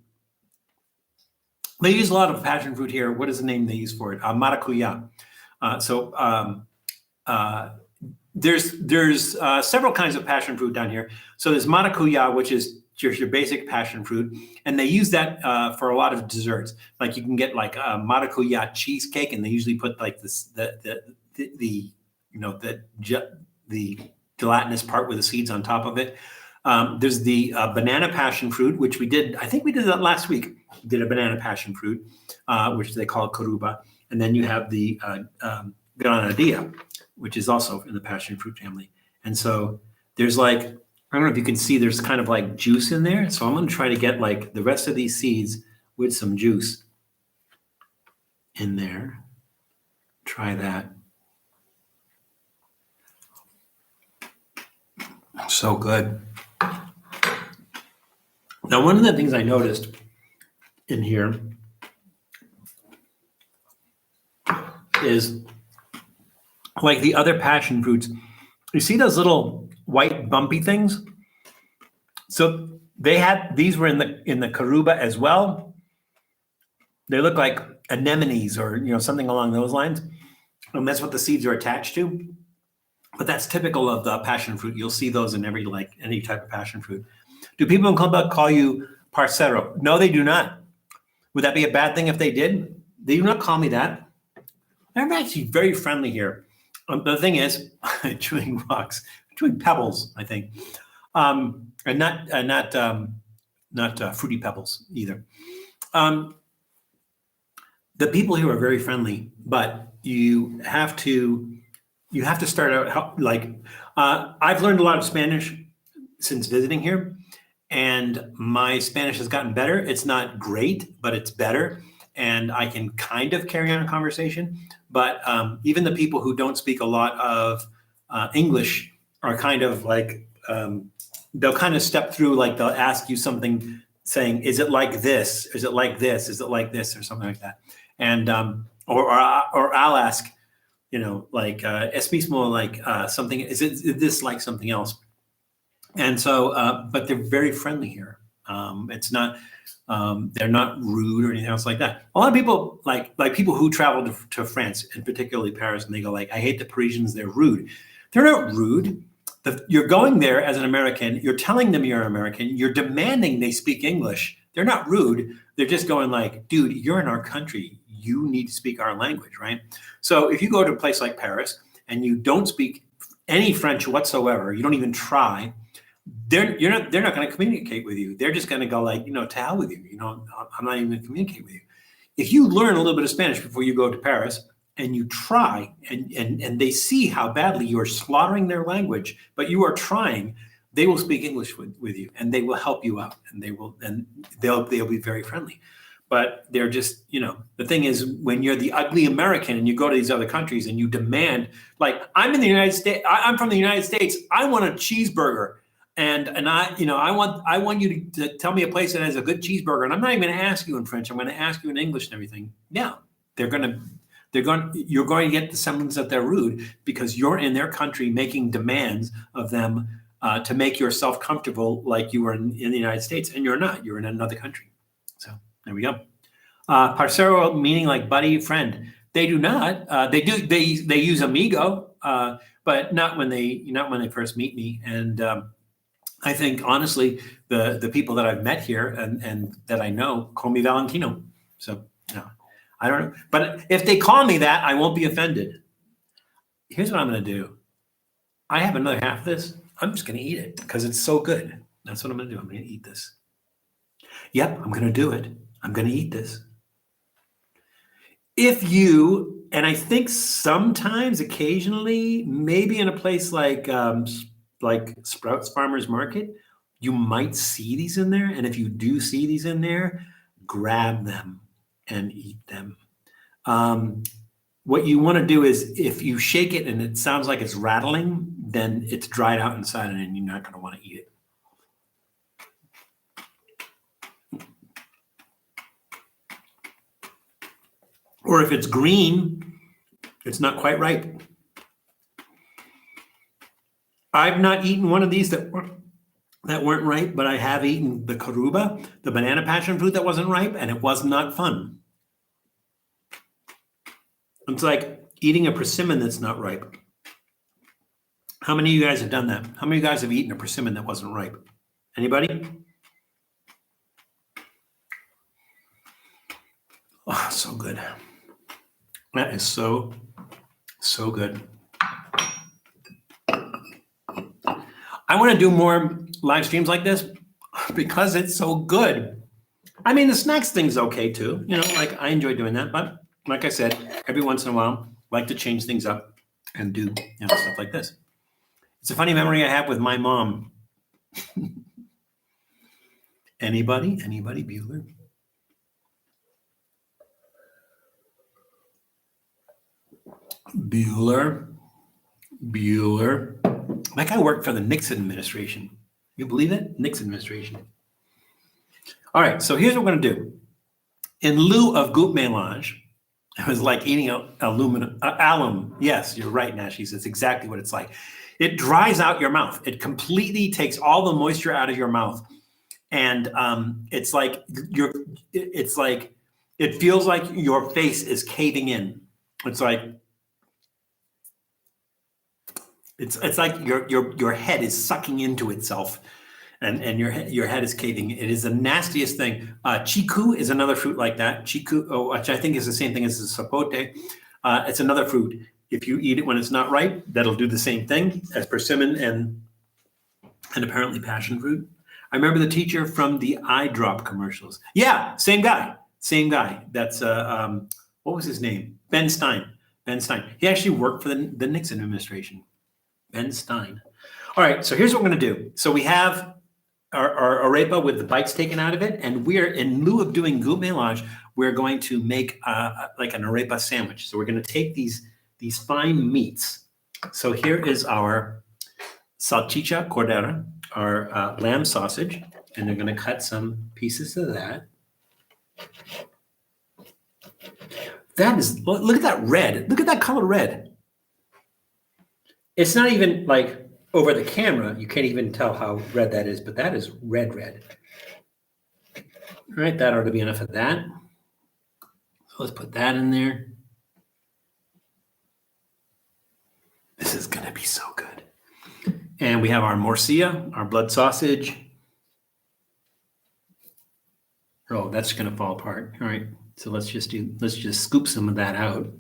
A: They use a lot of passion fruit here. What is the name they use for it? Maracuya. There's several kinds of passion fruit down here. So there's maracuya, which is just your basic passion fruit, and they use that for a lot of desserts. Like you can get like a maracuya cheesecake, and they usually put like the gelatinous part with the seeds on top of it. There's the banana passion fruit, which we did. I think we did that last week. We did a banana passion fruit, which they call coruba, and then you have the granadilla, which is also in the passion fruit family. And so there's like, I don't know if you can see, there's kind of like juice in there. So I'm going to try to get like the rest of these seeds with some juice in there. Try that. So good. Now, one of the things I noticed in here is like the other passion fruits, you see those little white bumpy things? So these were in the coruba as well. They look like anemones or something along those lines. And that's what the seeds are attached to. But that's typical of the passion fruit. You'll see those in any type of passion fruit. Do people in Colombia call you parcero? No, they do not. Would that be a bad thing if they did? They do not call me that. I'm actually very friendly here. The thing is, chewing rocks, chewing pebbles, I think, and not fruity pebbles either. The people here are very friendly, but you have to start out I've learned a lot of Spanish since visiting here, and my Spanish has gotten better. It's not great, but it's better, and I can kind of carry on a conversation. But even the people who don't speak a lot of English are kind of like, they'll kind of step through, like they'll ask you something saying, is it like this? Is it like this? Is it like this? Or something like that. And, or I'll ask, es mismo like something, is this like something else? And so, but they're very friendly here. It's not, They're not rude or anything else like that. A lot of people, like people who travel to France, and particularly Paris, and they go like, I hate the Parisians, they're rude. They're not rude. You're going there as an American, you're telling them you're American, you're demanding they speak English. They're not rude. They're just going like, dude, you're in our country. You need to speak our language, right? So if you go to a place like Paris and you don't speak any French whatsoever, you don't even try, they're not going to communicate with you. They're just going to go like, to hell with you. I'm not even going to communicate with you. If you learn a little bit of Spanish before you go to Paris and you try and they see how badly you are slaughtering their language, but you are trying, they will speak English with you and they will help you out and they'll be very friendly. But they're just, the thing is when you're the ugly American and you go to these other countries and you demand, like I'm in the United States, I'm from the United States, I want a cheeseburger. And I want you to tell me a place that has a good cheeseburger. And I'm not even going to ask you in French. I'm going to ask you in English and everything. Yeah, you're going to get the semblance that they're rude because you're in their country making demands of them to make yourself comfortable like you were in the United States, and you're not. You're in another country. So there we go. Parcero meaning like buddy, friend. They do not. They do. They use amigo, but not when they first meet me. And I think honestly, the people that I've met here and that I know call me Valentino. So I don't know. But if they call me that, I won't be offended. Here's what I'm going to do. I have another half of this. I'm just going to eat it because it's so good. That's what I'm going to do. I'm going to eat this. Yep, I'm going to do it. I'm going to eat this. If you, and I think sometimes, occasionally, maybe in a place like Sprouts Farmers Market, you might see these in there. And if you do see these in there, grab them and eat them. What you want to do is if you shake it and it sounds like it's rattling, then it's dried out inside and you're not going to want to eat it. Or if it's green, it's not quite ripe. I've not eaten one of these that weren't ripe, but I have eaten the caruba, the banana passion fruit that wasn't ripe, and it was not fun. It's like eating a persimmon that's not ripe. How many of you guys have done that? How many of you guys have eaten a persimmon that wasn't ripe? Anybody? Oh, so good. That is so good. I want to do more live streams like this because it's so good. I mean, the snacks thing's okay too. Like I enjoy doing that, but like I said, every once in a while, I like to change things up and do stuff like this. It's a funny memory I have with my mom. Anybody, Bueller? Bueller. That guy worked for the Nixon administration. You believe it? Nixon administration. All right, so here's what we're going to do. In lieu of goût mélange, it was like eating alum. Yes, you're right, Nashi. It's exactly what it's like. It dries out your mouth. It completely takes all the moisture out of your mouth. And it feels like your face is caving in. It's like your head is sucking into itself, and your head is caving. It is the nastiest thing. Chiku is another fruit like that. Chiku, which I think is the same thing as the sapote. It's another fruit. If you eat it when it's not ripe, that'll do the same thing as persimmon and apparently passion fruit. I remember the teacher from the eye drop commercials. Yeah, same guy. That's what was his name? Ben Stein. He actually worked for the Nixon administration. Ben Stein. All right, so here's what we're going to do. So we have our arepa with the bites taken out of it, and we're, in lieu of doing goût mélange, we're going to make like an arepa sandwich. So we're going to take these fine meats. So here is our salchicha cordera, our lamb sausage, and they're going to cut some pieces of that. That is, look at that red. Look at that color red. It's not even like over the camera, you can't even tell how red that is, but that is red. All right, that ought to be enough of that. So let's put that in there. This is gonna be so good. And we have our morcilla, our blood sausage. Oh, that's gonna fall apart. All right, so let's just scoop some of that out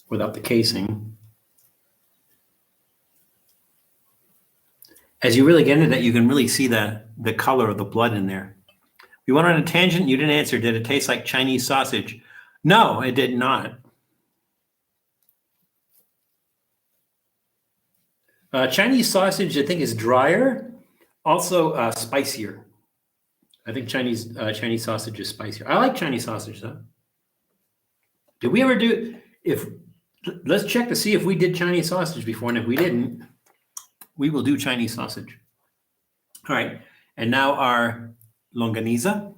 A: without the casing. As you really get into that, you can really see the color of the blood in there. We went on a tangent. You didn't answer. Did it taste like Chinese sausage? No, it did not. Chinese sausage, I think, is drier, also spicier. I think Chinese sausage is spicier. I like Chinese sausage though. Did we ever do? Let's check to see if we did Chinese sausage before, and if we didn't, we will do Chinese sausage. All right, and now our longaniza.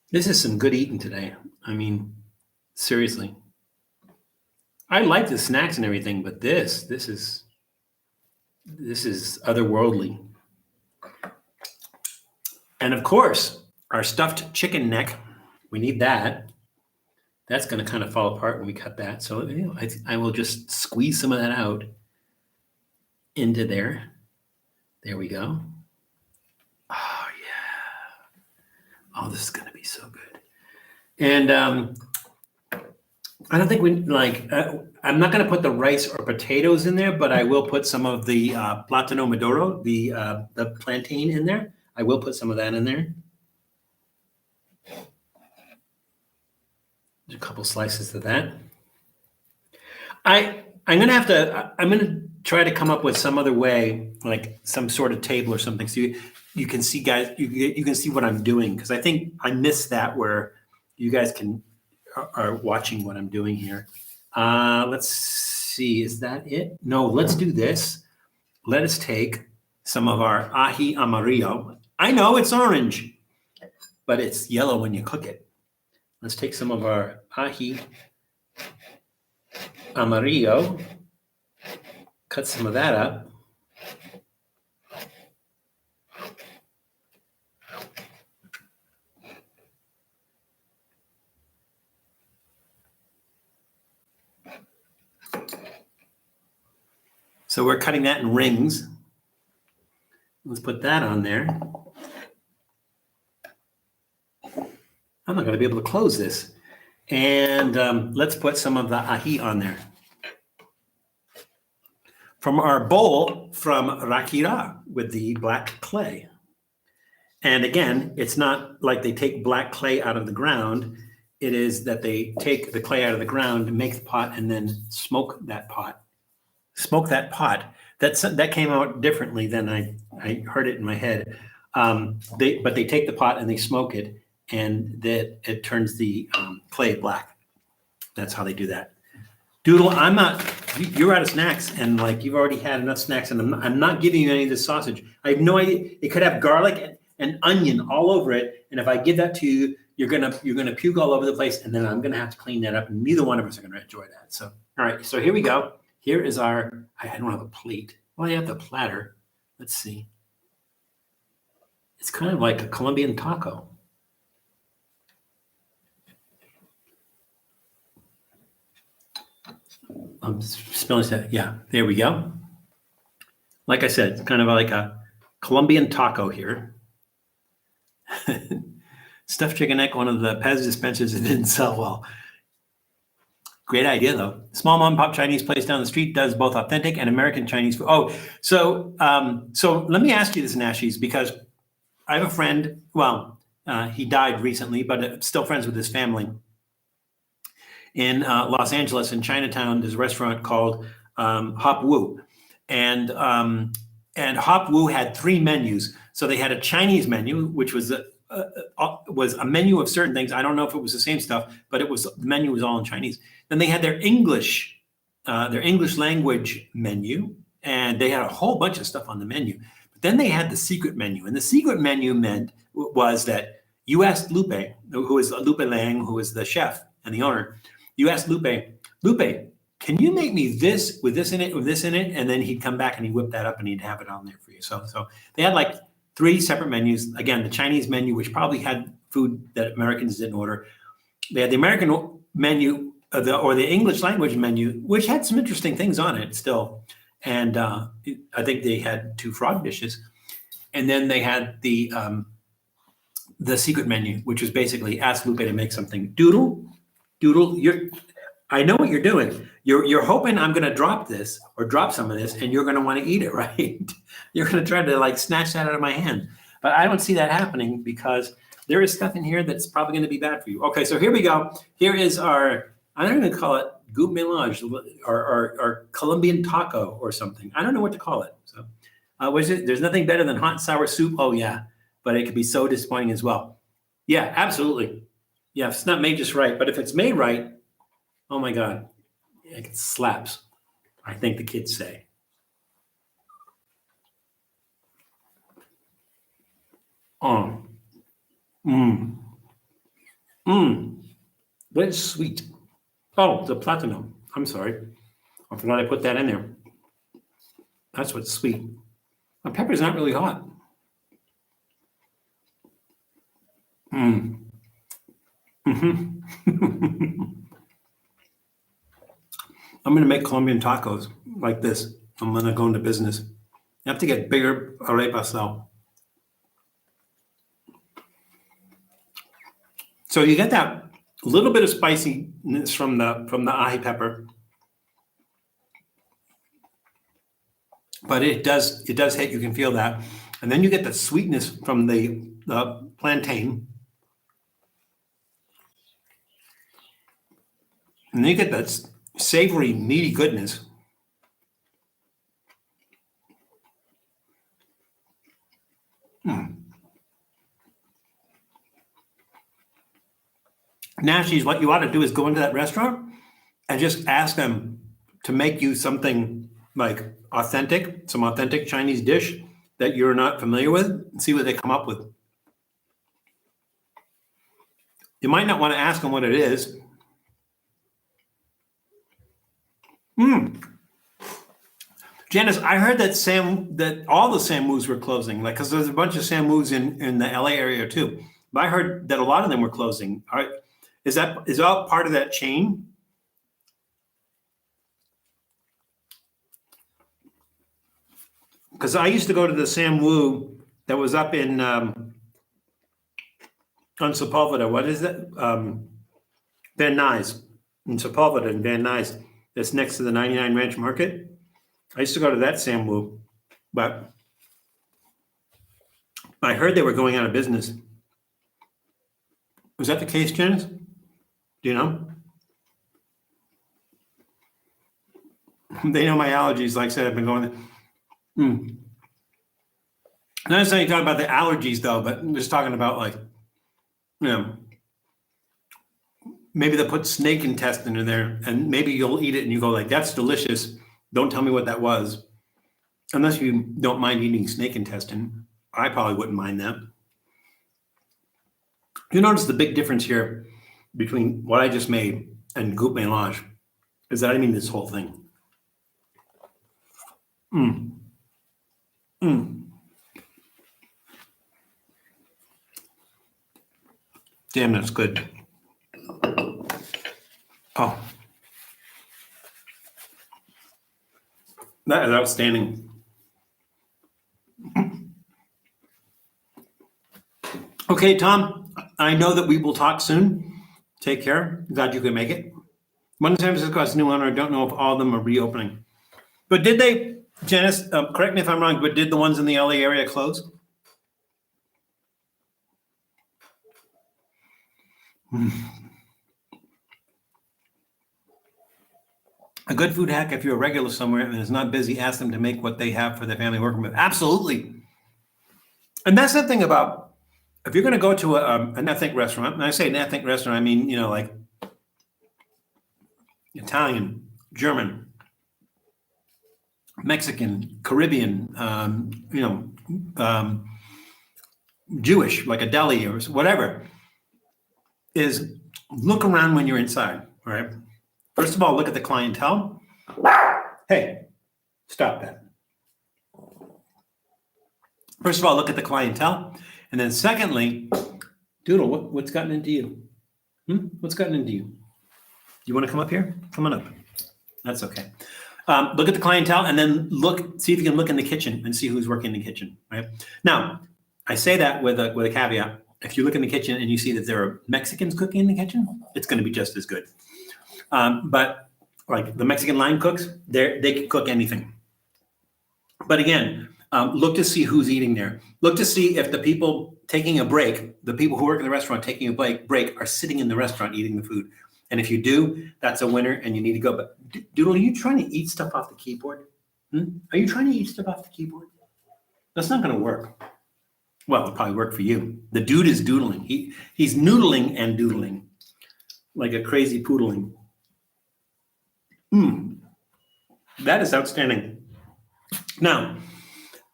A: This is some good eating today. I mean, seriously. I like the snacks and everything, but this is otherworldly. And of course, our stuffed chicken neck, we need that. That's going to kind of fall apart when we cut that. So I will just squeeze some of that out into there. There we go. Oh, yeah. Oh, this is going to be so good. And I don't think I'm not going to put the rice or potatoes in there, but I will put some of the plátano maduro, the plantain in there. I will put some of that in there. There's a couple slices of that. I'm going to try to come up with some other way, like some sort of table or something. So you can see, guys, you can see what I'm doing. Because I think I missed that where you guys are watching what I'm doing here. Let's see, is that it? No, let's do this. Let us take some of our ají amarillo. I know it's orange, but it's yellow when you cook it. Let's take some of our ají amarillo, cut some of that up. So we're cutting that in rings. Let's put that on there. I'm not going to be able to close this. And let's put some of the ají on there. From our bowl from Rakira with the black clay. And again, it's not like they take black clay out of the ground. It is that they take the clay out of the ground, make the pot, and then smoke that pot. Smoke that pot. That came out differently than I heard it in my head. But they take the pot and they smoke it, and that it turns the clay black. That's how they do that. Doodle, you're out of snacks, and like you've already had enough snacks, and I'm not giving you any of this sausage. I have no idea. It could have garlic and onion all over it, and if I give that to you, you're gonna puke all over the place, and then I'm gonna have to clean that up, and neither one of us are gonna enjoy that. So, all right, so here we go. Here is I don't have a plate. Well, I have the platter. Let's see. It's kind of like a Colombian taco. I'm spelling that. Yeah, there we go. Like I said, it's kind of like a Colombian taco here. Stuffed chicken neck, one of the Pez dispensers that didn't sell well. Great idea, though. Small mom and pop Chinese place down the street does both authentic and American Chinese food. Oh, so let me ask you this, Nashies, because I have a friend. Well, he died recently, but still friends with his family. In Los Angeles, in Chinatown, there's a restaurant called Hop Woo, and Hop Woo had 3 menus. So they had a Chinese menu, which was a menu of certain things. I don't know if it was the same stuff, but the menu was all in Chinese. Then they had their English language menu, and they had a whole bunch of stuff on the menu. But then they had the secret menu, and the secret menu was that you asked Lupe, who is Lupe Lang, who is the chef and the owner. You asked Lupe, can you make me this with this in it, with this in it? And then he'd come back and he'd whip that up and he'd have it on there for you. So they had like 3 separate menus. Again, the Chinese menu, which probably had food that Americans didn't order. They had the American menu or the English language menu, which had some interesting things on it still. And I think they had 2 frog dishes. And then they had the secret menu, which was basically ask Lupe to make something. Doodle, I know what you're doing. You're hoping I'm going to drop this or drop some of this, and you're going to want to eat it, right? You're going to try to like snatch that out of my hand. But I don't see that happening because there is stuff in here that's probably going to be bad for you. Okay, so here we go. Here is our, I'm not going to call it goût mélange or Colombian taco or something. I don't know what to call it. So was it? There's nothing better than hot and sour soup. Oh yeah, but it can be so disappointing as well. Yeah, absolutely. Yeah, if it's not made just right, but if it's made right, oh my God, it slaps, I think the kids say. Oh, that's sweet. Oh, the platinum. I'm sorry. I forgot I put that in there. That's what's sweet. The pepper's not really hot. I'm going to make Colombian tacos like this. I'm going to go into business. You have to get bigger arepas though. So you get that little bit of spiciness from the ají pepper, but it does hit. You can feel that, and then you get the sweetness from the plantain, and then you get that savory, meaty goodness. Nashies, what you ought to do is go into that restaurant and just ask them to make you something like authentic, some authentic Chinese dish that you're not familiar with, and see what they come up with. You might not want to ask them what it is. Janice, I heard that all the Samus were closing, like because there's a bunch of Samus in the LA area too. But I heard that a lot of them were closing. All right. Is that part of that chain? Because I used to go to the Sam Wu that was up in on Sepulveda. What is it? Van Nuys. In Sepulveda and Van Nuys. That's next to the 99 Ranch Market. I used to go to that Sam Wu, but I heard they were going out of business. Was that the case, Janice? Do you know? They know my allergies. Like I said, I've been going there. Not necessarily talking about the allergies though, but I'm just talking about like, maybe they'll put snake intestine in there and maybe you'll eat it and you go like, that's delicious. Don't tell me what that was. Unless you don't mind eating snake intestine. I probably wouldn't mind that. You notice the big difference here between what I just made and goût mélange is that I mean this whole thing. Damn, that's good. Oh, that is outstanding. Okay, Tom, I know that we will talk soon. Take care. Glad you could make it. One San Francisco's new owner, I don't know if all of them are reopening. But did they, Janice, correct me if I'm wrong, but did the ones in the LA area close? A good food hack, if you're a regular somewhere and is not busy, ask them to make what they have for their family working with. Absolutely. And that's the thing about, if you're going to go to an ethnic restaurant, and I say an ethnic restaurant, I mean, like Italian, German, Mexican, Caribbean, Jewish, like a deli or whatever, is look around when you're inside, all right? First of all, look at the clientele. Hey, stop that. First of all, look at the clientele. And then secondly, Doodle, what's gotten into you? What's gotten into you? You want to come up here? Come on up. That's okay. Look at the clientele and then see if you can look in the kitchen and see who's working in the kitchen, right? Now, I say that with a caveat. If you look in the kitchen and you see that there are Mexicans cooking in the kitchen, it's going to be just as good. But like the Mexican line cooks, they can cook anything. But again, look to see who's eating there. Look to see if the people taking a break, the people who work in the restaurant taking a break are sitting in the restaurant eating the food. And if you do, that's a winner and you need to go. But Doodle, are you trying to eat stuff off the keyboard? Are you trying to eat stuff off the keyboard? That's not going to work. Well, it'll probably work for you. The dude is doodling. He's noodling and doodling like a crazy poodling. That is outstanding. Now,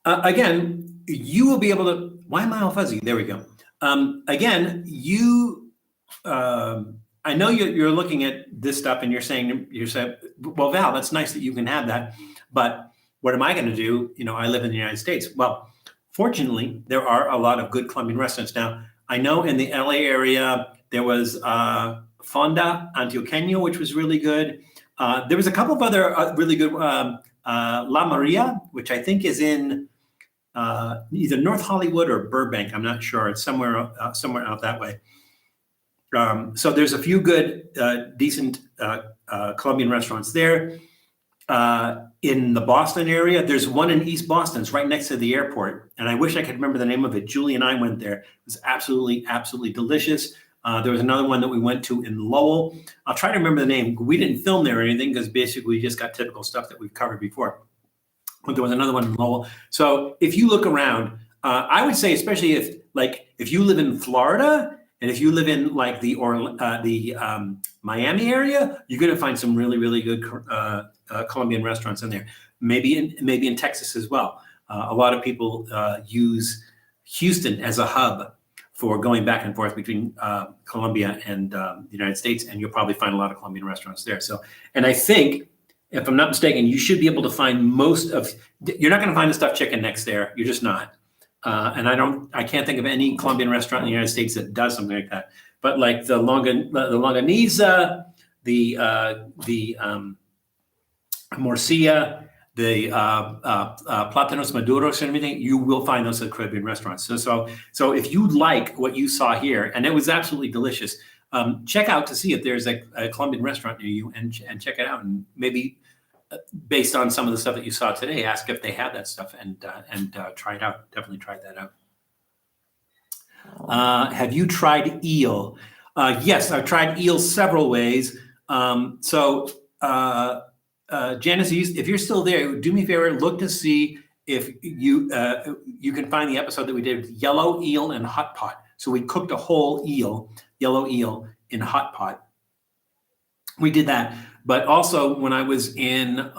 A: again, you will be able to. Why am I all fuzzy? There we go. Again, I know you're looking at this stuff and you're saying, well, Val, that's nice that you can have that, but what am I going to do? I live in the United States. Well, fortunately, there are a lot of good Colombian restaurants. Now, I know in the LA area, there was Fonda Antioqueño, which was really good. There was a couple of other really good, La Maria, which I think is in either North Hollywood or Burbank. I'm not sure. It's somewhere out that way. So there's a few good, decent Colombian restaurants there. In the Boston area, there's one in East Boston. It's right next to the airport. And I wish I could remember the name of it. Julie and I went there. It was absolutely, absolutely delicious. There was another one that we went to in Lowell. I'll try to remember the name. We didn't film there or anything because basically we just got typical stuff that we've covered before. But there was another one in Lowell. So if you look around, I would say, especially if you live in Florida and if you live in like the Miami area, you're going to find some really, really good Colombian restaurants in there. Maybe in Texas as well. A lot of people use Houston as a hub for going back and forth between Colombia and the United States, and you'll probably find a lot of Colombian restaurants there. So, and I think, if I'm not mistaken, you should be able to find you're not going to find the stuffed chicken next there. You're just not. And I can't think of any Colombian restaurant in the United States that does something like that. But like the longaniza, the morcilla, the plátanos maduros and everything, you will find those at Caribbean restaurants. So if you like what you saw here, and it was absolutely delicious, check out to see if there's a Colombian restaurant near you and check it out. And maybe based on some of the stuff that you saw today, ask if they have that stuff and try it out. Definitely try that out. Have you tried eel? Yes, I've tried eel several ways. Janice, if you're still there, do me a favor, look to see if you can find the episode that we did with yellow eel and hot pot. So we cooked a whole yellow eel in hot pot. We did that. But also when I was in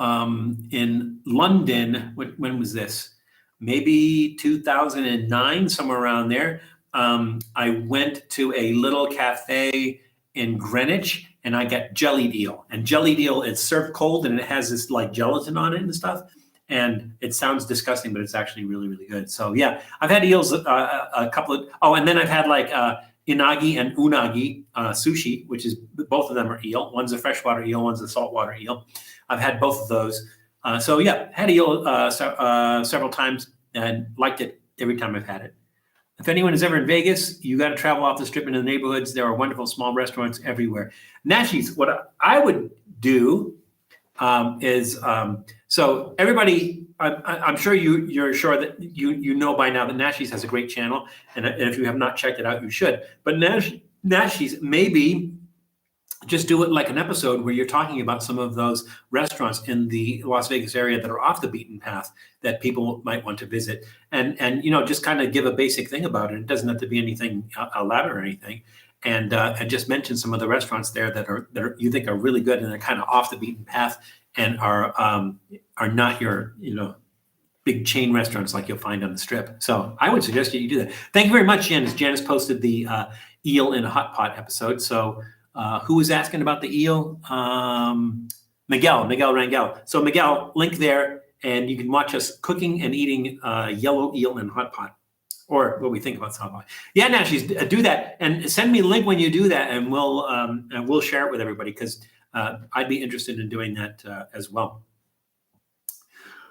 A: London, when was this? Maybe 2009, somewhere around there. I went to a little cafe in Greenwich and I got jellied eel. And jellied eel, it's served cold and it has this like gelatin on it and stuff. And it sounds disgusting, but it's actually really, really good. So yeah, I've had eels a couple of, and then I've had like inagi and unagi sushi, which is, both of them are eel. One's a freshwater eel, one's a saltwater eel. I've had both of those. So yeah, had eel several times and liked it every time I've had it. If anyone is ever in Vegas, you got to travel off the strip into the neighborhoods. There are wonderful small restaurants everywhere. Nashi's, what I would do is, so everybody, I'm sure you're sure that you know by now that Nashi's has a great channel, and if you have not checked it out, you should. But Nashi's, maybe just do it like an episode where you're talking about some of those restaurants in the Las Vegas area that are off the beaten path that people might want to visit, and just kind of give a basic thing about it. It doesn't have to be anything elaborate or anything, and just mention some of the restaurants there that are you think are really good and they're kind of off the beaten path and are not your big chain restaurants like you'll find on the Strip. So I would suggest you do that. Thank you very much, Janice. Janice posted the eel in a hot pot episode. So who was asking about the eel? Miguel Rangel. So Miguel, link there, and you can watch us cooking and eating yellow eel in hot pot, or what we think about hot pot. Yeah, Nashies, do that, and send me a link when you do that, and we'll share it with everybody, because I'd be interested in doing that as well.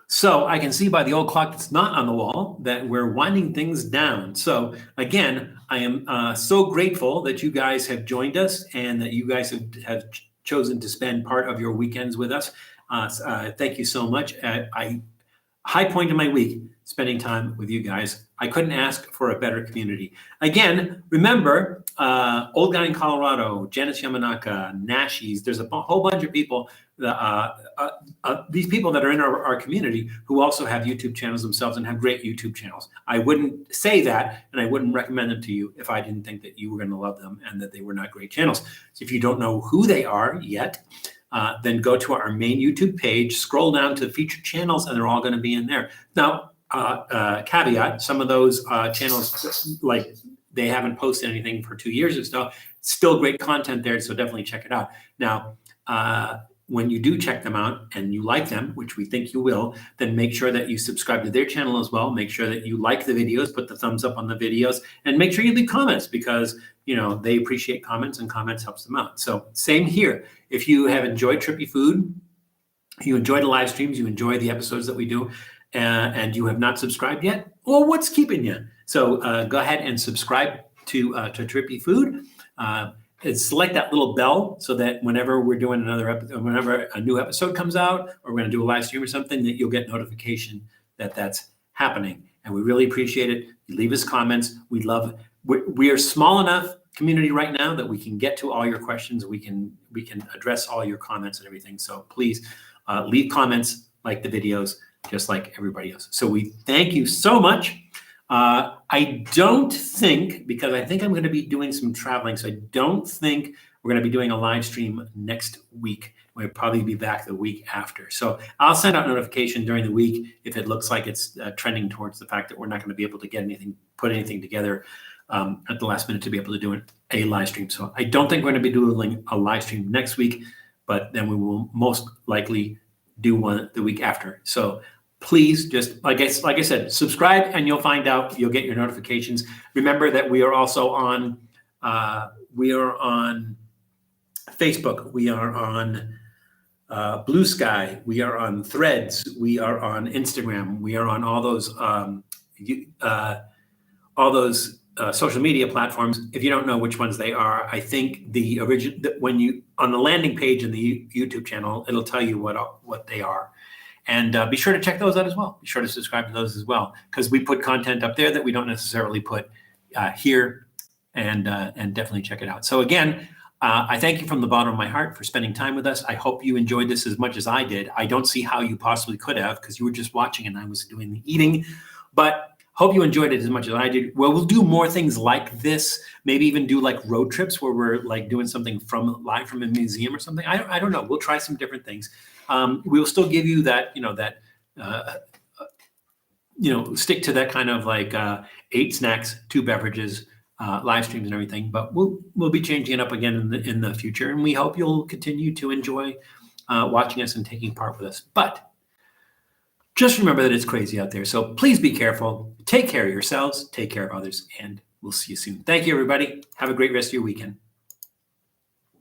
A: So I can see by the old clock that's not on the wall that we're winding things down. So again, I am so grateful that you guys have joined us and that you guys have chosen to spend part of your weekends with us. Thank you so much. High point of my week, spending time with you guys. I couldn't ask for a better community. Again, remember, Old Guy in Colorado, Janice Yamanaka, Nashies, there's a whole bunch of people, these people that are in our community who also have YouTube channels themselves and have great YouTube channels. I wouldn't say that, and I wouldn't recommend them to you if I didn't think that you were going to love them and that they were not great channels. So if you don't know who they are yet, then go to our main YouTube page, scroll down to featured channels, and they're all going to be in there. Now, caveat, some of those channels, like they haven't posted anything for 2 years or so, still great content there, so definitely check it out. Now, when you do check them out and you like them, which we think you will, then make sure that you subscribe to their channel as well. Make sure that you like the videos, put the thumbs up on the videos, and make sure you leave comments, because they appreciate comments, and comments helps them out. So same here. If you have enjoyed Trippy Food, you enjoy the live streams, you enjoy the episodes that we do, and you have not subscribed yet, well, what's keeping you? So go ahead and subscribe to Trippy Food. And select that little bell so that whenever we're doing another episode, whenever a new episode comes out, or we're going to do a live stream or something, that you'll get notification that that's happening. And we really appreciate it. You leave us comments. We are small enough community right now that we can get to all your questions. We can address all your comments and everything. So please leave comments, like the videos, just like everybody else. So we thank you so much. I don't think, because I think I'm going to be doing some traveling, so I don't think we're going to be doing a live stream next week. We'll probably be back the week after. So I'll send out notification during the week if it looks like it's trending towards the fact that we're not going to be able to get put anything together at the last minute to be able to do a live stream. So I don't think we're going to be doing a live stream next week, but then we will most likely do one the week after. So please, just like I said, subscribe and you'll find out. You'll get your notifications. Remember that we are also on Facebook. We are on Blue Sky. We are on Threads. We are on Instagram. We are on all those social media platforms. If you don't know which ones they are, I think the original, when you on the landing page in the YouTube channel, it'll tell you what they are. And be sure to check those out as well. Be sure to subscribe to those as well, because we put content up there that we don't necessarily put here, and definitely check it out. So again, I thank you from the bottom of my heart for spending time with us. I hope you enjoyed this as much as I did. I don't see how you possibly could have, because you were just watching and I was doing the eating, but hope you enjoyed it as much as I did. Well, we'll do more things like this, maybe even do like road trips where we're like doing something live from a museum or something. I don't know. We'll try some different things. We will still give you that, stick to that kind of like 8 snacks, 2 beverages, live streams and everything, but we'll be changing it up again in the future. And we hope you'll continue to enjoy watching us and taking part with us. But just remember that it's crazy out there. So please be careful. Take care of yourselves, take care of others, and we'll see you soon. Thank you, everybody. Have a great rest of your weekend.